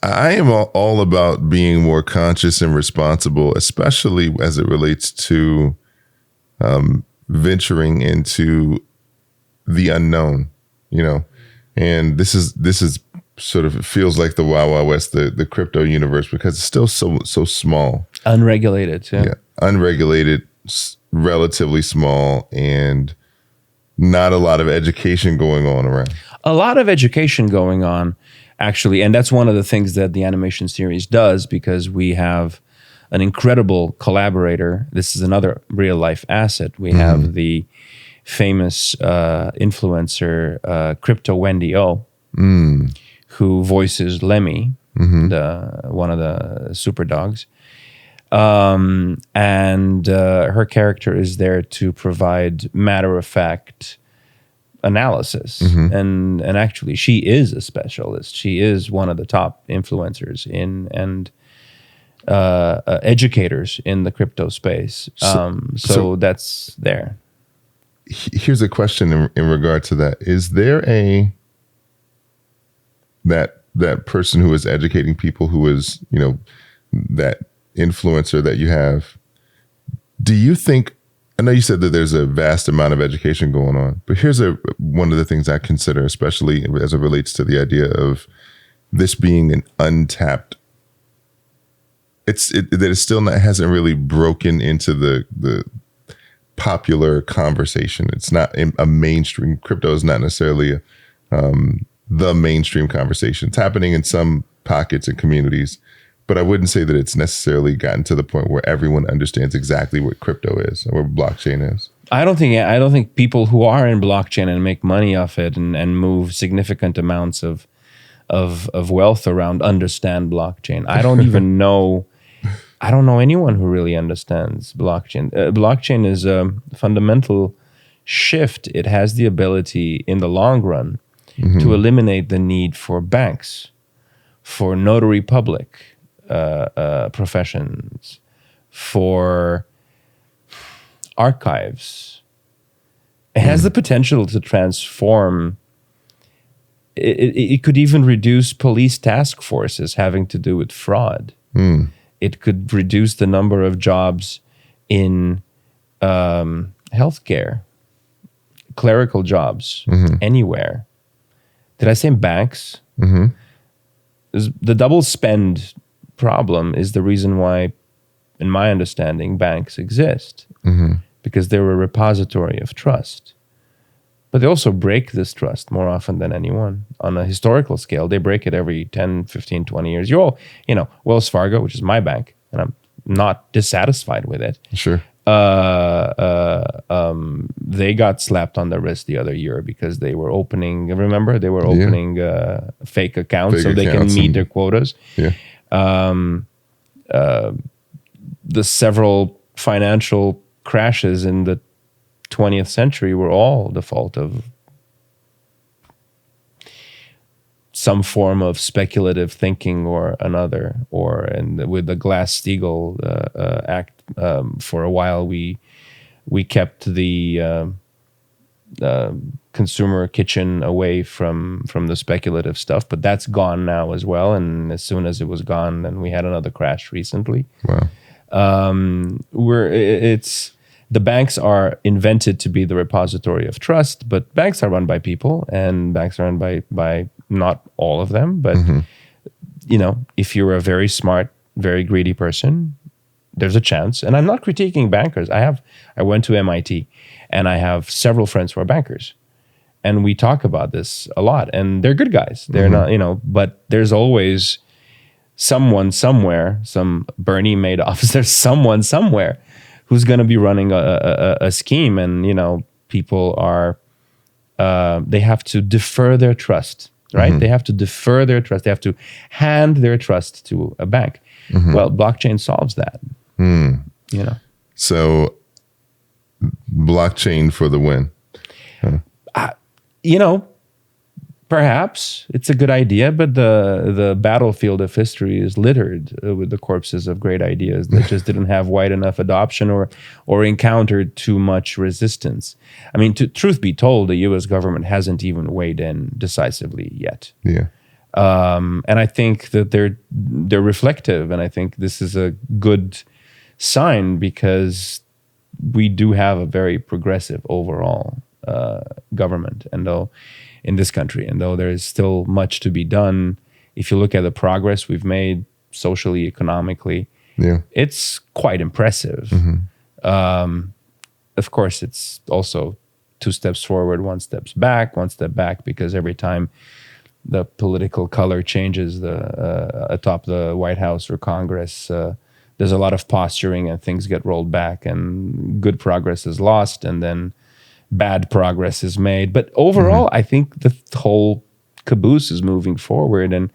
I am all about being more conscious and responsible, especially as it relates to venturing into the unknown, and this is sort of, it feels like the Wild Wild West, the crypto universe, because it's still so small. Unregulated, too. Yeah, unregulated, relatively small, and not a lot of education going on around. A lot of education going on, actually, and that's one of the things that the animation series does, because we have an incredible collaborator. This is another real life asset. We have the famous influencer Crypto Wendy O, who voices Lemmy, one of the Super Dogs. And her character is there to provide matter-of-fact analysis. And actually, she is a specialist. She is one of the top influencers and educators in the crypto space. So that's there. Here's a question in regard to that. Is there that person who is educating people, who is, that influencer that you have, do you think, I know you said that there's a vast amount of education going on, but here's one of the things I consider, especially as it relates to the idea of this being an untapped, that it still hasn't really broken into the popular conversation. It's not a mainstream. Crypto is not necessarily the mainstream conversation. It's happening in some pockets and communities, but I wouldn't say that it's necessarily gotten to the point where everyone understands exactly what crypto is or what blockchain is. I don't think people who are in blockchain and make money off it and move significant amounts of wealth around understand blockchain. I don't even know. I don't know anyone who really understands blockchain. Blockchain is a fundamental shift. It has the ability in the long run to eliminate the need for banks, for notary public professions, for archives. It has the potential to transform. It could even reduce police task forces having to do with fraud. It could reduce the number of jobs in healthcare, clerical jobs, anywhere. Did I say banks? The double spend problem is the reason why, in my understanding, banks exist. Because they're a repository of trust. But they also break this trust more often than anyone. On a historical scale, they break it every 10, 15, 20 years. Wells Fargo, which is my bank, and I'm not dissatisfied with it. Sure. They got slapped on the wrist the other year because they were opening, remember? They were opening fake accounts so they can meet their quotas. Yeah. The several financial crashes in the 20th century were all the fault of some form of speculative thinking or another, with the Glass-Steagall Act, for a while we kept the consumer kitchen away from the speculative stuff, but that's gone now as well. And as soon as it was gone, then we had another crash recently. Wow. The banks are invented to be the repository of trust, but banks are run by people, and banks are run by not all of them. But if you're a very smart, very greedy person, there's a chance. And I'm not critiquing bankers. I went to MIT, and I have several friends who are bankers, and we talk about this a lot. And they're good guys. They're not, but there's always someone somewhere, some Bernie Madoff. There's someone somewhere who's going to be running a scheme, and people are they have to defer their trust, right? They have to defer their trust. They have to hand their trust to a bank. Well, blockchain solves that. So, blockchain for the win. Perhaps it's a good idea, but the battlefield of history is littered with the corpses of great ideas that just didn't have wide enough adoption or encountered too much resistance. I mean, truth be told, the U.S. government hasn't even weighed in decisively yet. Yeah. And I think that they're reflective, and I think this is a good sign because we do have a very progressive overall government, and though in this country, and though there is still much to be done, if you look at the progress we've made socially, economically, it's quite impressive. Of course, it's also 2 steps forward, 1 step back, because every time the political color changes atop the White House or Congress, there's a lot of posturing and things get rolled back and good progress is lost and then bad progress is made. But overall, I think the whole caboose is moving forward. And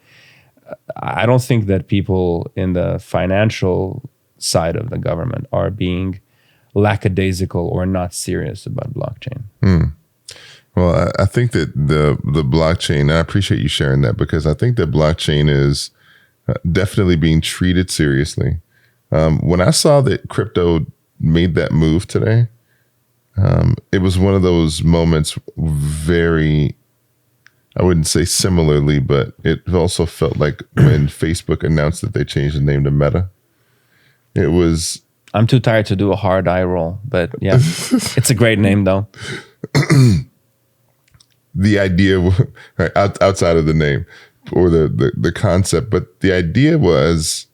I don't think that people in the financial side of the government are being lackadaisical or not serious about blockchain. Well, I think that the blockchain, and I appreciate you sharing that, because I think that blockchain is definitely being treated seriously. When I saw that crypto made that move today, it was one of those moments very, I wouldn't say similarly, but it also felt like when Facebook announced that they changed the name to Meta. It was... I'm too tired to do a hard eye roll, but yeah, it's a great name though. The idea, right, outside of the name or the concept, but the idea was,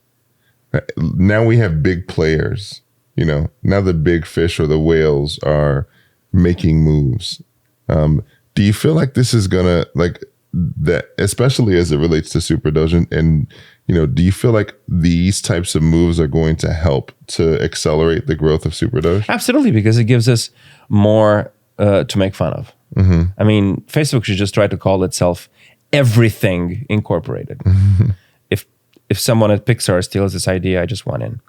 now we have big players, now the big fish or the whales are making moves. Do you feel like this is gonna, like, that, especially as it relates to Super Doge, and do you feel like these types of moves are going to help to accelerate the growth of Super Doge? Absolutely, because it gives us more to make fun of. I mean, Facebook should just try to call itself Everything Incorporated. If someone at Pixar steals this idea, I just want in.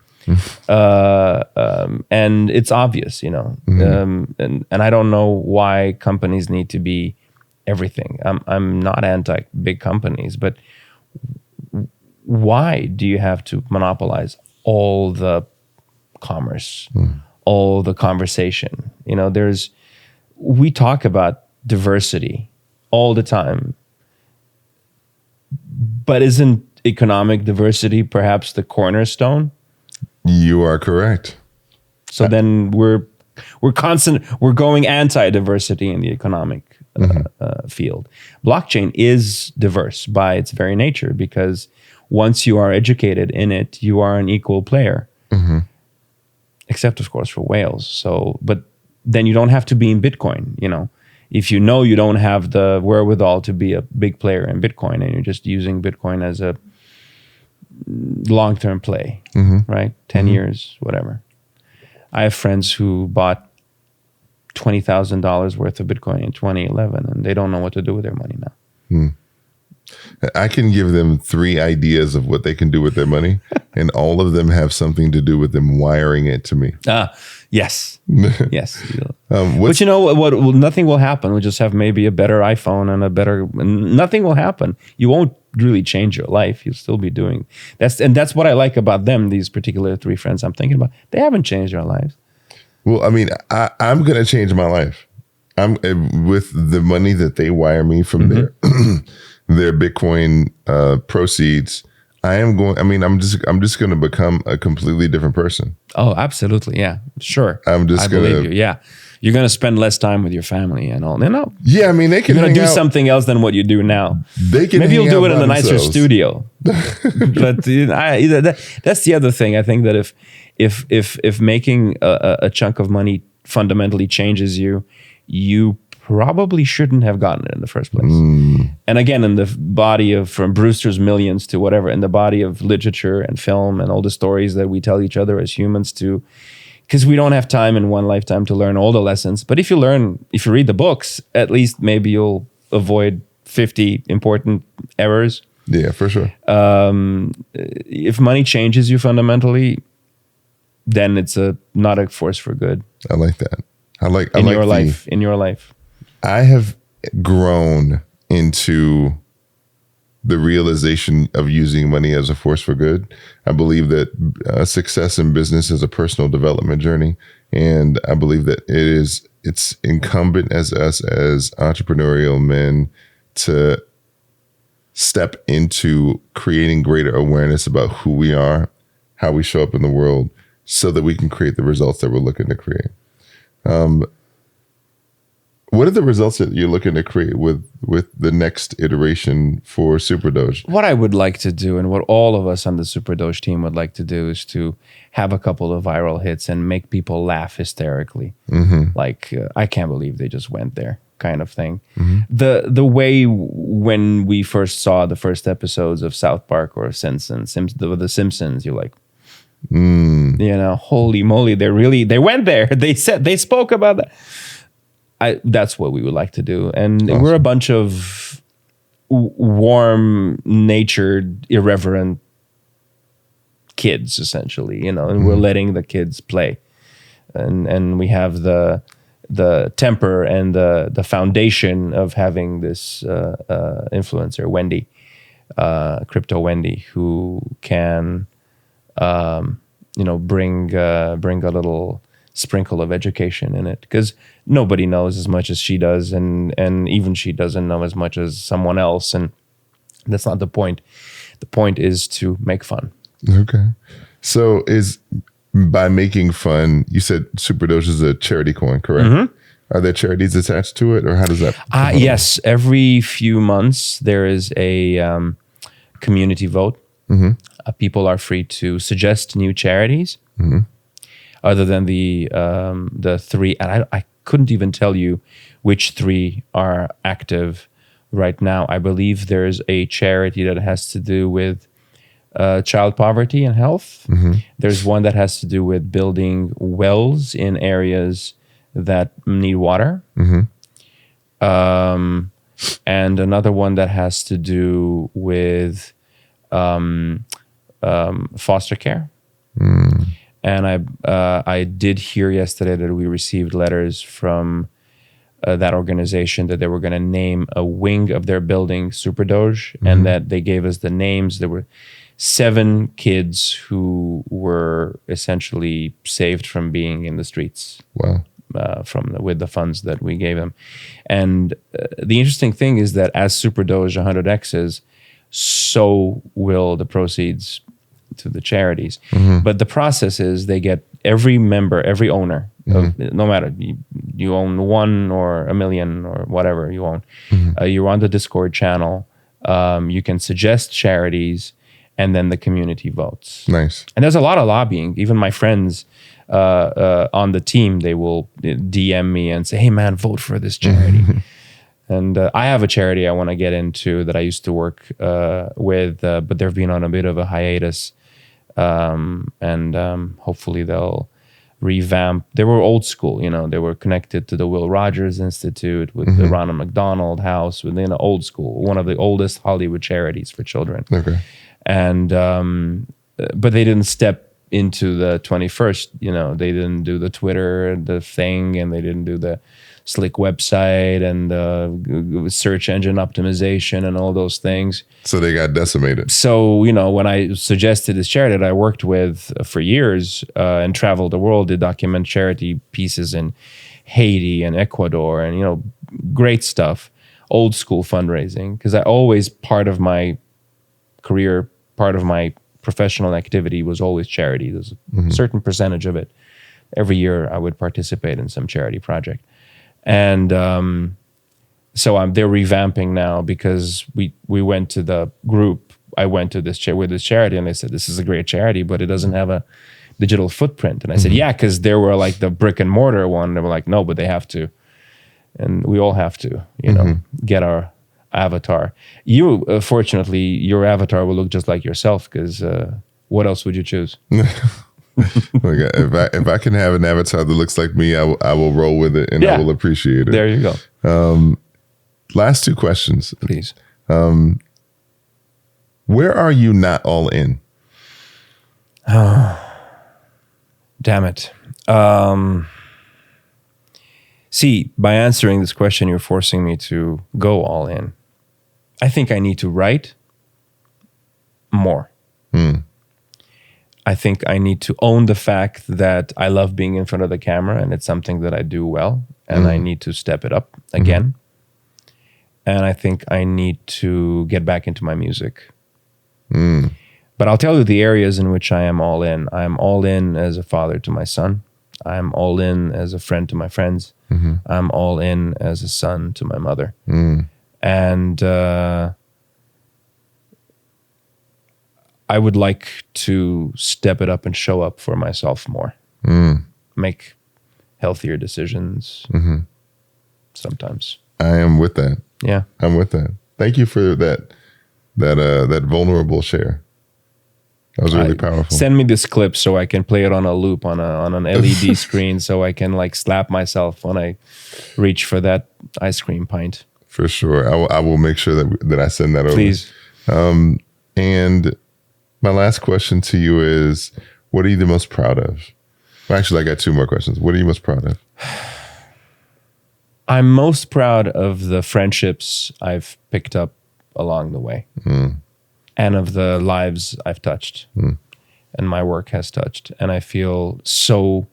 And it's obvious, and I don't know why companies need to be everything. I'm not anti big companies, but why do you have to monopolize all the commerce, all the conversation? We talk about diversity all the time, but isn't economic diversity perhaps the cornerstone? You are correct. So then we're going anti-diversity in the economic field. Blockchain is diverse by its very nature, because once you are educated in it, you are an equal player. Except of course for whales. So, but then you don't have to be in Bitcoin, If you don't have the wherewithal to be a big player in Bitcoin and you're just using Bitcoin as a long-term play, right? 10 years, whatever. I have friends who bought $20,000 worth of Bitcoin in 2011 and they don't know what to do with their money now. I can give them 3 ideas of what they can do with their money, and all of them have something to do with them wiring it to me. Yes. Yes. But you know what? Nothing will happen. We'll just have maybe a better iPhone and nothing will happen. You won't really change your life. You'll still be doing that's what I like about them. These particular 3 friends I'm thinking about, they haven't changed their lives. Well, I mean, I'm going to change my life. I'm with the money that they wire me from their Bitcoin proceeds. I'm just going to become a completely different person. Oh, absolutely. Yeah, sure. I believe you. Yeah. You're going to spend less time with your family and all. Yeah, I mean, they can. You're going to do something else than what you do now. Maybe you'll do it in a nicer studio. But that's the other thing. I think that if making a chunk of money fundamentally changes you, you probably shouldn't have gotten it in the first place. And again, in the body of, from Brewster's Millions to whatever, in the body of literature and film and all the stories that we tell each other as humans to, because we don't have time in one lifetime to learn all the lessons. But if you read the books, at least maybe you'll avoid 50 important errors. Yeah, for sure. If money changes you fundamentally, then it's not a force for good. I like that. In your life. I have grown into the realization of using money as a force for good. I believe that success in business is a personal development journey. And I believe that it's incumbent as us as entrepreneurial men to step into creating greater awareness about who we are, how we show up in the world, so that we can create the results that we're looking to create. What are the results that you're looking to create with the next iteration for Super Doge? What I would like to do, and what all of us on the Super Doge team would like to do, is to have a couple of viral hits and make people laugh hysterically. Like, I can't believe they just went there kind of thing. The way when we first saw the first episodes of South Park or The Simpsons, you're like, You know, holy moly, they went there. They spoke about that. That's what we would like to do. And we're a bunch of warm-natured, irreverent kids, essentially, you know, and we're letting the kids play. And we have the temper and the foundation of having this influencer, Wendy, Crypto Wendy, who can bring a little sprinkle of education in it, because nobody knows as much as she does, and even she doesn't know as much as someone else, and that's not the point. The point is to make fun. Okay. So by making fun, you said Super Doge is a charity coin, correct? Mm-hmm. Are there charities attached to it, or how does that? Yes. Every few months there is a community vote. Mm-hmm. People are free to suggest new charities. Mm-hmm. Other than the three, and I couldn't even tell you which three are active right now. I believe there's a charity that has to do with child poverty and health. Mm-hmm. There's one that has to do with building wells in areas that need water. Mm-hmm. And another one that has to do with foster care. Mm. And I did hear yesterday that we received letters from that organization that they were going to name a wing of their building Super Doge, mm-hmm. and that they gave us the names. There were 7 kids who were essentially saved from being in the streets. Wow. With the funds that we gave them. And the interesting thing is that as Super Doge 100x's, so will the proceeds to the charities. Mm-hmm. But the process is they get every member, every owner, mm-hmm. No matter you own 1 or 1 million or whatever you own, mm-hmm. You're on the Discord channel. You can suggest charities, and then the community votes. Nice. And there's a lot of lobbying. Even my friends on the team, they will DM me and say, hey man, vote for this charity. And I have a charity I want to get into that I used to work with, but they've been on a bit of a hiatus. And hopefully they'll revamp. They were old school, you know, they were connected to the Will Rogers Institute with mm-hmm. the Ronald McDonald House, within the old school, one of the oldest Hollywood charities for children. Okay. And, but they didn't step into the 21st, you know, they didn't do the Twitter, the thing, and they didn't do the slick website and search engine optimization and all those things. So they got decimated. So, you know, when I suggested this charity that I worked with for years and traveled the world, did document charity pieces in Haiti and Ecuador and, you know, great stuff, old school fundraising, because I always, part of my career, part of my professional activity was always charity. There's a mm-hmm. certain percentage of it. Every year I would participate in some charity project. And so they're revamping now, because we went to the group. I went to this with this charity, and they said, this is a great charity, but it doesn't have a digital footprint. And I said, yeah, because there were like the brick and mortar one. They were like, no, but they have to. And we all have to, you know, mm-hmm. get our avatar. You, fortunately, your avatar will look just like yourself, because what else would you choose? If I can have an avatar that looks like me, I will roll with it, and I will appreciate it. There you go. Last 2 questions, please. Where are you not all in? Oh, damn it. See, by answering this question, you're forcing me to go all in. I think I need to write more. I think I need to own the fact that I love being in front of the camera, and it's something that I do well, and I need to step it up again. And I think I need to get back into my music. But I'll tell you the areas in which I am all in. I'm all in as a father to my son. I'm all in as a friend to my friends. I'm all in as a son to my mother. And I would like to step it up and show up for myself more. Make healthier decisions sometimes. I am with that. Yeah. I'm with that. Thank you for that vulnerable share. That was really powerful. Send me this clip so I can play it on a loop on an LED screen, so I can like slap myself when I reach for that ice cream pint. For sure, I will make sure that I send that over. Please. And my last question to you is, what are you the most proud of? Well, actually, I got two more questions. What are you most proud of? I'm most proud of the friendships I've picked up along the way, and of the lives I've touched, and my work has touched. And I feel so,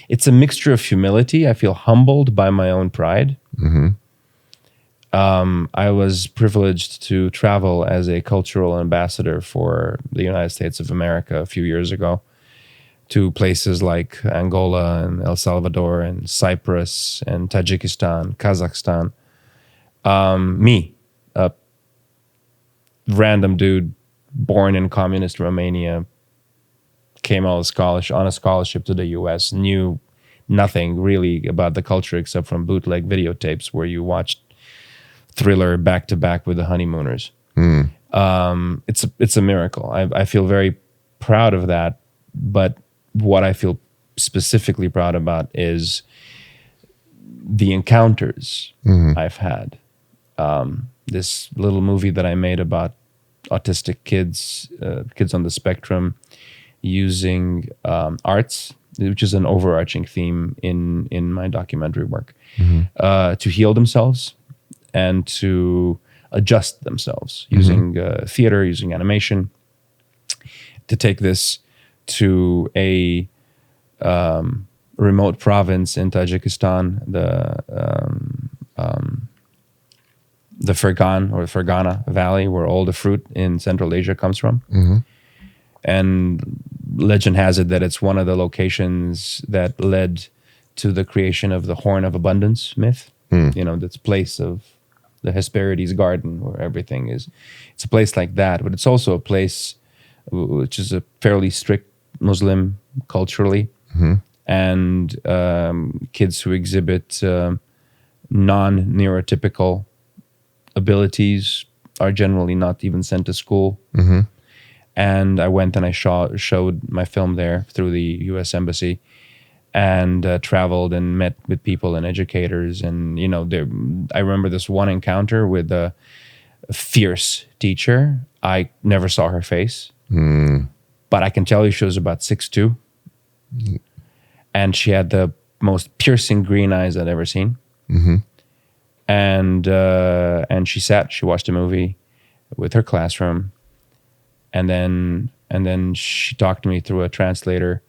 it's a mixture of humility. I feel humbled by my own pride. I was privileged to travel as a cultural ambassador for the United States of America a few years ago, to places like Angola and El Salvador and Cyprus and Tajikistan, Kazakhstan. Me, a random dude born in communist Romania, came on a scholarship to the US, knew nothing really about the culture except from bootleg videotapes where you watched Thriller back to back with the Honeymooners. It's a miracle. I feel very proud of that, but what I feel specifically proud about is the encounters I've had. This little movie that I made about autistic kids on the spectrum, using arts, which is an overarching theme in my documentary work, to heal themselves and to adjust themselves, using theater, using animation, to take this to a remote province in Tajikistan, the Fergana Valley, where all the fruit in Central Asia comes from. And legend has it that it's one of the locations that led to the creation of the Horn of Abundance myth. That's place of the Hesperides garden, where everything is. It's a place like that, but it's also a place which is a fairly strict Muslim culturally, and kids who exhibit non-neurotypical abilities are generally not even sent to school. And I went and I showed my film there through the U.S. Embassy, and traveled and met with people and educators. And I remember this one encounter with a fierce teacher. I never saw her face. But I can tell you she was about 6'2", and she had the most piercing green eyes I'd ever seen. And she watched a movie with her classroom, and then she talked to me through a translator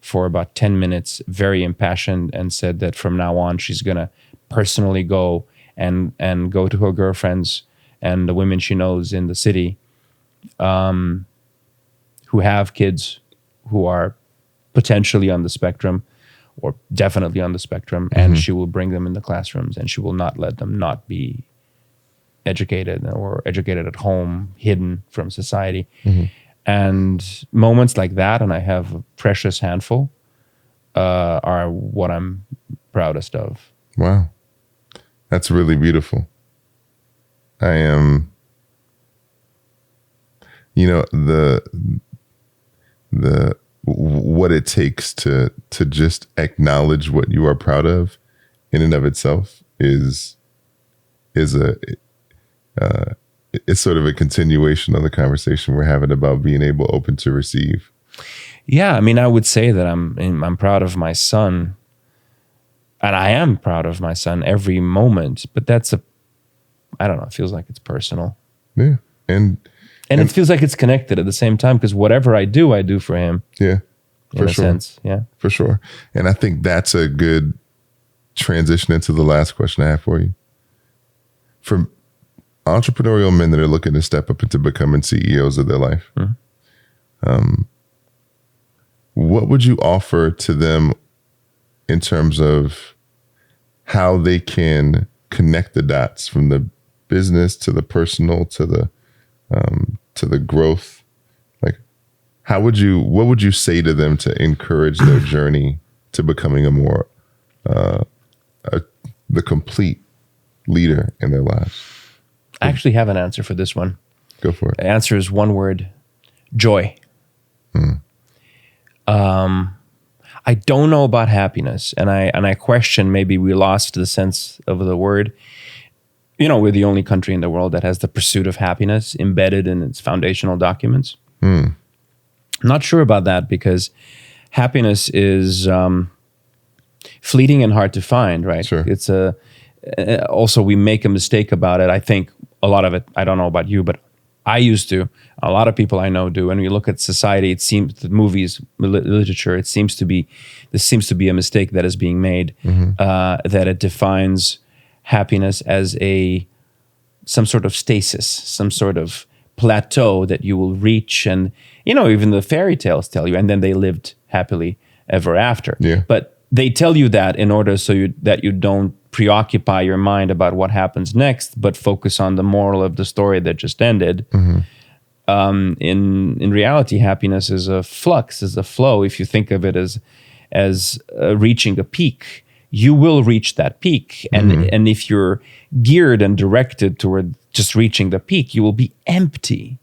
for about 10 minutes, very impassioned, and said that from now on she's gonna personally go and go to her girlfriends and the women she knows in the city, who have kids who are potentially on the spectrum or definitely on the spectrum, and she will bring them in the classrooms, and she will not let them not be educated or educated at home, hidden from society. And moments like that, and I have a precious handful, are what I'm proudest of. Wow. That's really beautiful. I am, the what it takes to just acknowledge what you are proud of in and of itself is it's sort of a continuation of the conversation we're having about being open to receive. Yeah, I mean, I would say that I'm proud of my son, and I am proud of my son every moment, but I don't know, it feels like it's personal. Yeah. And it feels like it's connected at the same time, because whatever I do for him. Yeah, for sure. Sense. Yeah, for sure. And I think that's a good transition into the last question I have for you. For entrepreneurial men that are looking to step up into becoming CEOs of their life, what would you offer to them in terms of how they can connect the dots from the business to the personal to the growth? Like, what would you say to them to encourage their journey to becoming a more the complete leader in their lives? I actually have an answer for this one. Go for it. The answer is one word: joy. I don't know about happiness, and I question maybe we lost the sense of the word. You know, we're the only country in the world that has the pursuit of happiness embedded in its foundational documents. Not sure about that, because happiness is fleeting and hard to find, right? Sure. It's also, we make a mistake about it. I think a lot of it, I don't know about you, but I used to. A lot of people I know do. And we look at society, it seems, the movies, literature, this seems to be a mistake that is being made, that it defines happiness as some sort of stasis, some sort of plateau that you will reach. And, you know, even the fairy tales tell you, and then they lived happily ever after. Yeah. But they tell you that in order that you don't preoccupy your mind about what happens next, but focus on the moral of the story that just ended. In reality, happiness is a flux, is a flow. If you think of it as reaching a peak, you will reach that peak. And if you're geared and directed toward just reaching the peak, you will be empty.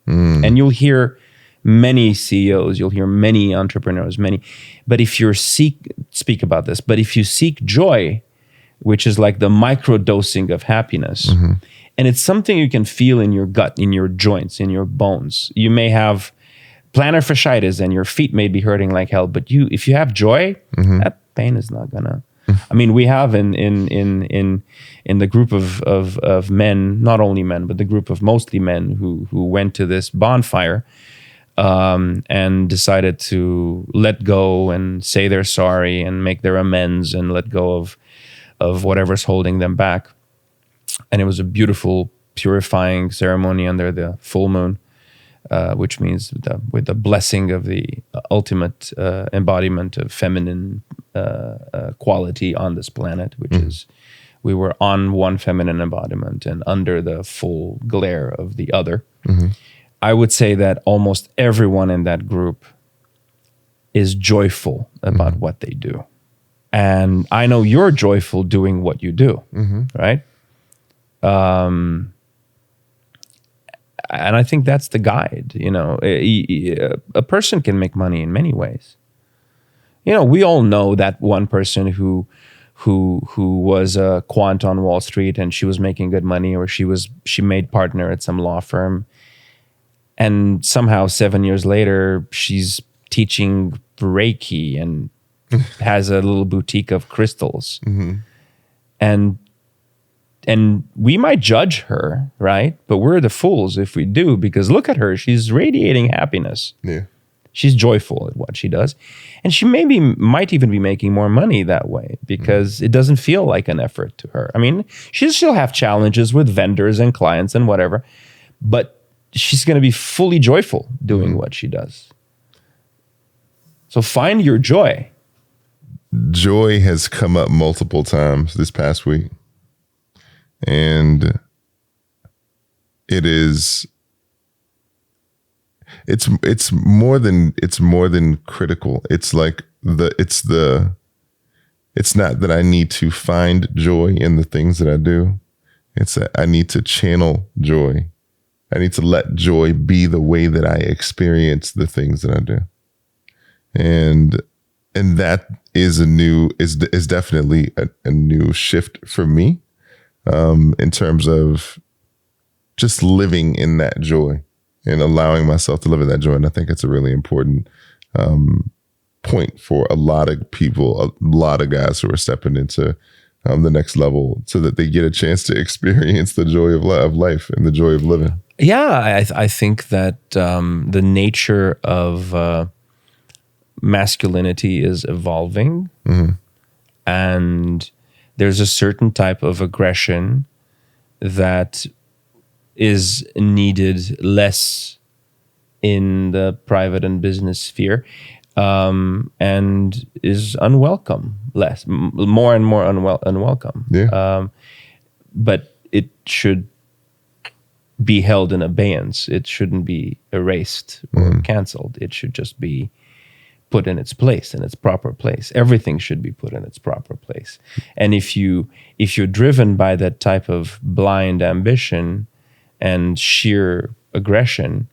And you'll hear many CEOs, you'll hear many entrepreneurs, but if you speak about this, but if you seek joy, which is like the microdosing of happiness, and it's something you can feel in your gut, in your joints, in your bones. You may have plantar fasciitis and your feet may be hurting like hell, but if you have joy, that pain is not gonna. I mean, we have in the group of men, not only men, but the group of mostly men who went to this bonfire and decided to let go and say they're sorry and make their amends and let go of whatever's holding them back. And it was a beautiful, purifying ceremony under the full moon, which means with the blessing of the ultimate embodiment of feminine quality on this planet, which is, we were on one feminine embodiment and under the full glare of the other. I would say that almost everyone in that group is joyful about what they do. And I know you're joyful doing what you do, right? And I think that's the guide. You know, a person can make money in many ways. You know, we all know that one person who was a quant on Wall Street and she was making good money, or she made partner at some law firm, and somehow 7 years later she's teaching Reiki and has a little boutique of crystals. And we might judge her, right? But we're the fools if we do, because look at her. She's radiating happiness. Yeah. She's joyful at what she does. And she might even be making more money that way, because it doesn't feel like an effort to her. I mean, she'll still have challenges with vendors and clients and whatever, but she's going to be fully joyful doing what she does. So find your joy. Joy has come up multiple times this past week. And it's more than critical. It's like it's not that I need to find joy in the things that I do. It's that I need to channel joy. I need to let joy be the way that I experience the things that I do. And that is definitely a new shift for me, in terms of just living in that joy and allowing myself to live in that joy. And I think it's a really important point for a lot of people, a lot of guys who are stepping into the next level, so that they get a chance to experience the joy of life and the joy of living. Yeah, I think that the nature of masculinity is evolving, and there's a certain type of aggression that is needed less in the private and business sphere, and is unwelcome, more and more unwelcome. Yeah. But it should be held in abeyance. It shouldn't be erased or canceled. It should just be put in its place, in its proper place. Everything should be put in its proper place. And if you're driven by that type of blind ambition and sheer aggression,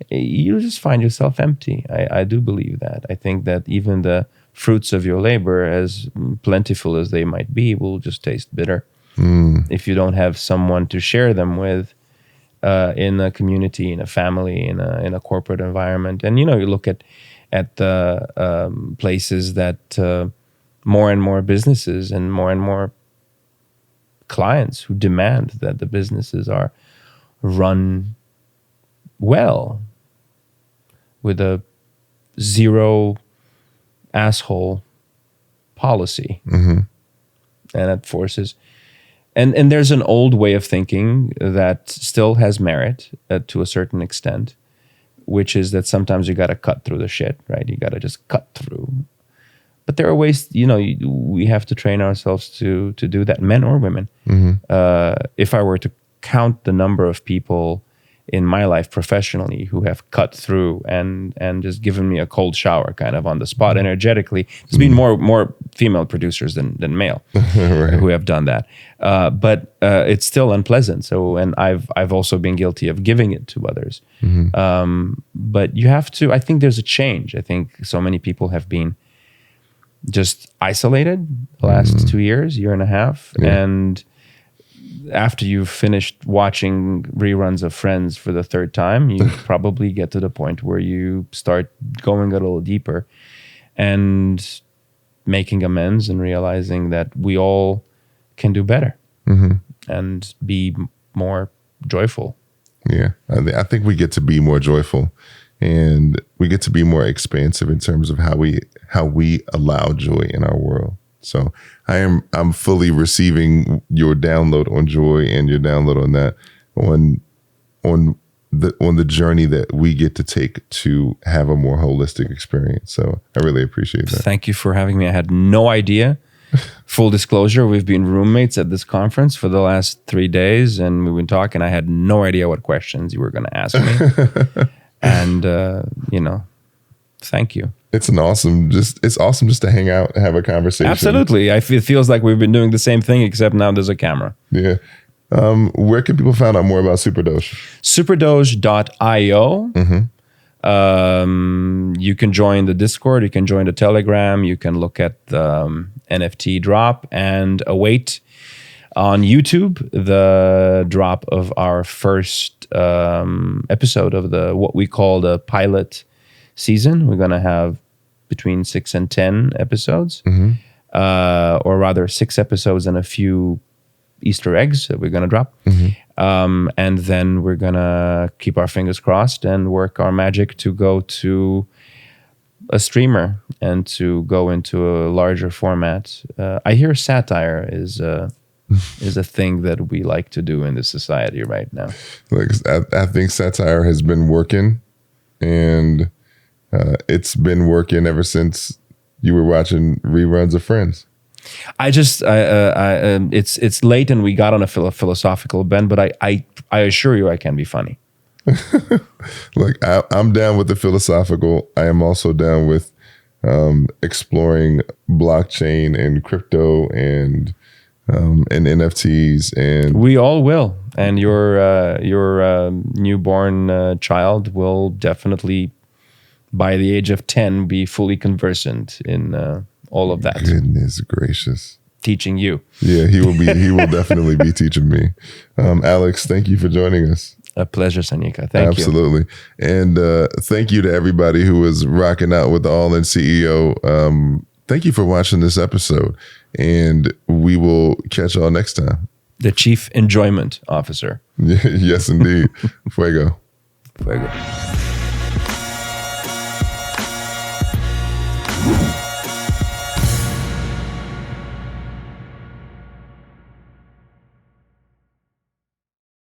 you just find yourself empty. I do believe that. I think that even the fruits of your labor, as plentiful as they might be, will just taste bitter if you don't have someone to share them with in a community, in a family, in a corporate environment. And you look at the places that more and more businesses and more clients who demand that the businesses are run well with a zero asshole policy. And it forces and there's an old way of thinking that still has merit to a certain extent, which is that sometimes you got to cut through the shit, right? You got to just cut through. But there are ways, we have to train ourselves to do that, men or women. If I were to count the number of people in my life professionally who have cut through and just given me a cold shower kind of on the spot energetically, there's been more female producers than male right. who have done that. But it's still unpleasant. So, and I've also been guilty of giving it to others. But you have to, I think there's a change. I think so many people have been just isolated the last 2 years, year and a half. Yeah. And after you've finished watching reruns of Friends for the third time, you probably get to the point where you start going a little deeper and making amends and realizing that we all can do better and be more joyful. Yeah, I think we get to be more joyful, and we get to be more expansive in terms of how we allow joy in our world. So I'm fully receiving your download on joy and your download on that on the journey that we get to take to have a more holistic experience. So I really appreciate that. Thank you for having me. I had no idea. Full disclosure, we've been roommates at this conference for the last 3 days, and we've been talking. I had no idea what questions you were going to ask me. And, thank you. It's awesome just to hang out and have a conversation. Absolutely. It feels like we've been doing the same thing, except now there's a camera. Yeah. Where can people find out more about SuperDoge? SuperDoge.io. You can join the Discord. You can join the Telegram. You can look at the NFT drop and await on YouTube the drop of our first episode of what we call the pilot season. We're going to have between 6 and 10 episodes, or rather 6 episodes and a few Easter eggs that we're going to drop. And then we're going to keep our fingers crossed and work our magic to go to a streamer and to go into a larger format. I hear satire is a thing that we like to do in this society right now. Like, I think satire has been working, and it's been working ever since you were watching reruns of Friends. It's late and we got on a philosophical bend, but I assure you I can be funny. Like, I'm down with the philosophical. I am also down with exploring blockchain and crypto and NFTs, and we all will. And your newborn child will definitely, by the age of 10, be fully conversant in all of that. Goodness gracious. Teaching you. Yeah, he will definitely be teaching me. Alex, thank you for joining us. A pleasure, Sanyika. Thank you. Absolutely. And thank you to everybody who was rocking out with the All In CEO. Thank you for watching this episode, and we will catch y'all next time. The Chief Enjoyment Officer. Yes, indeed. Fuego. Fuego.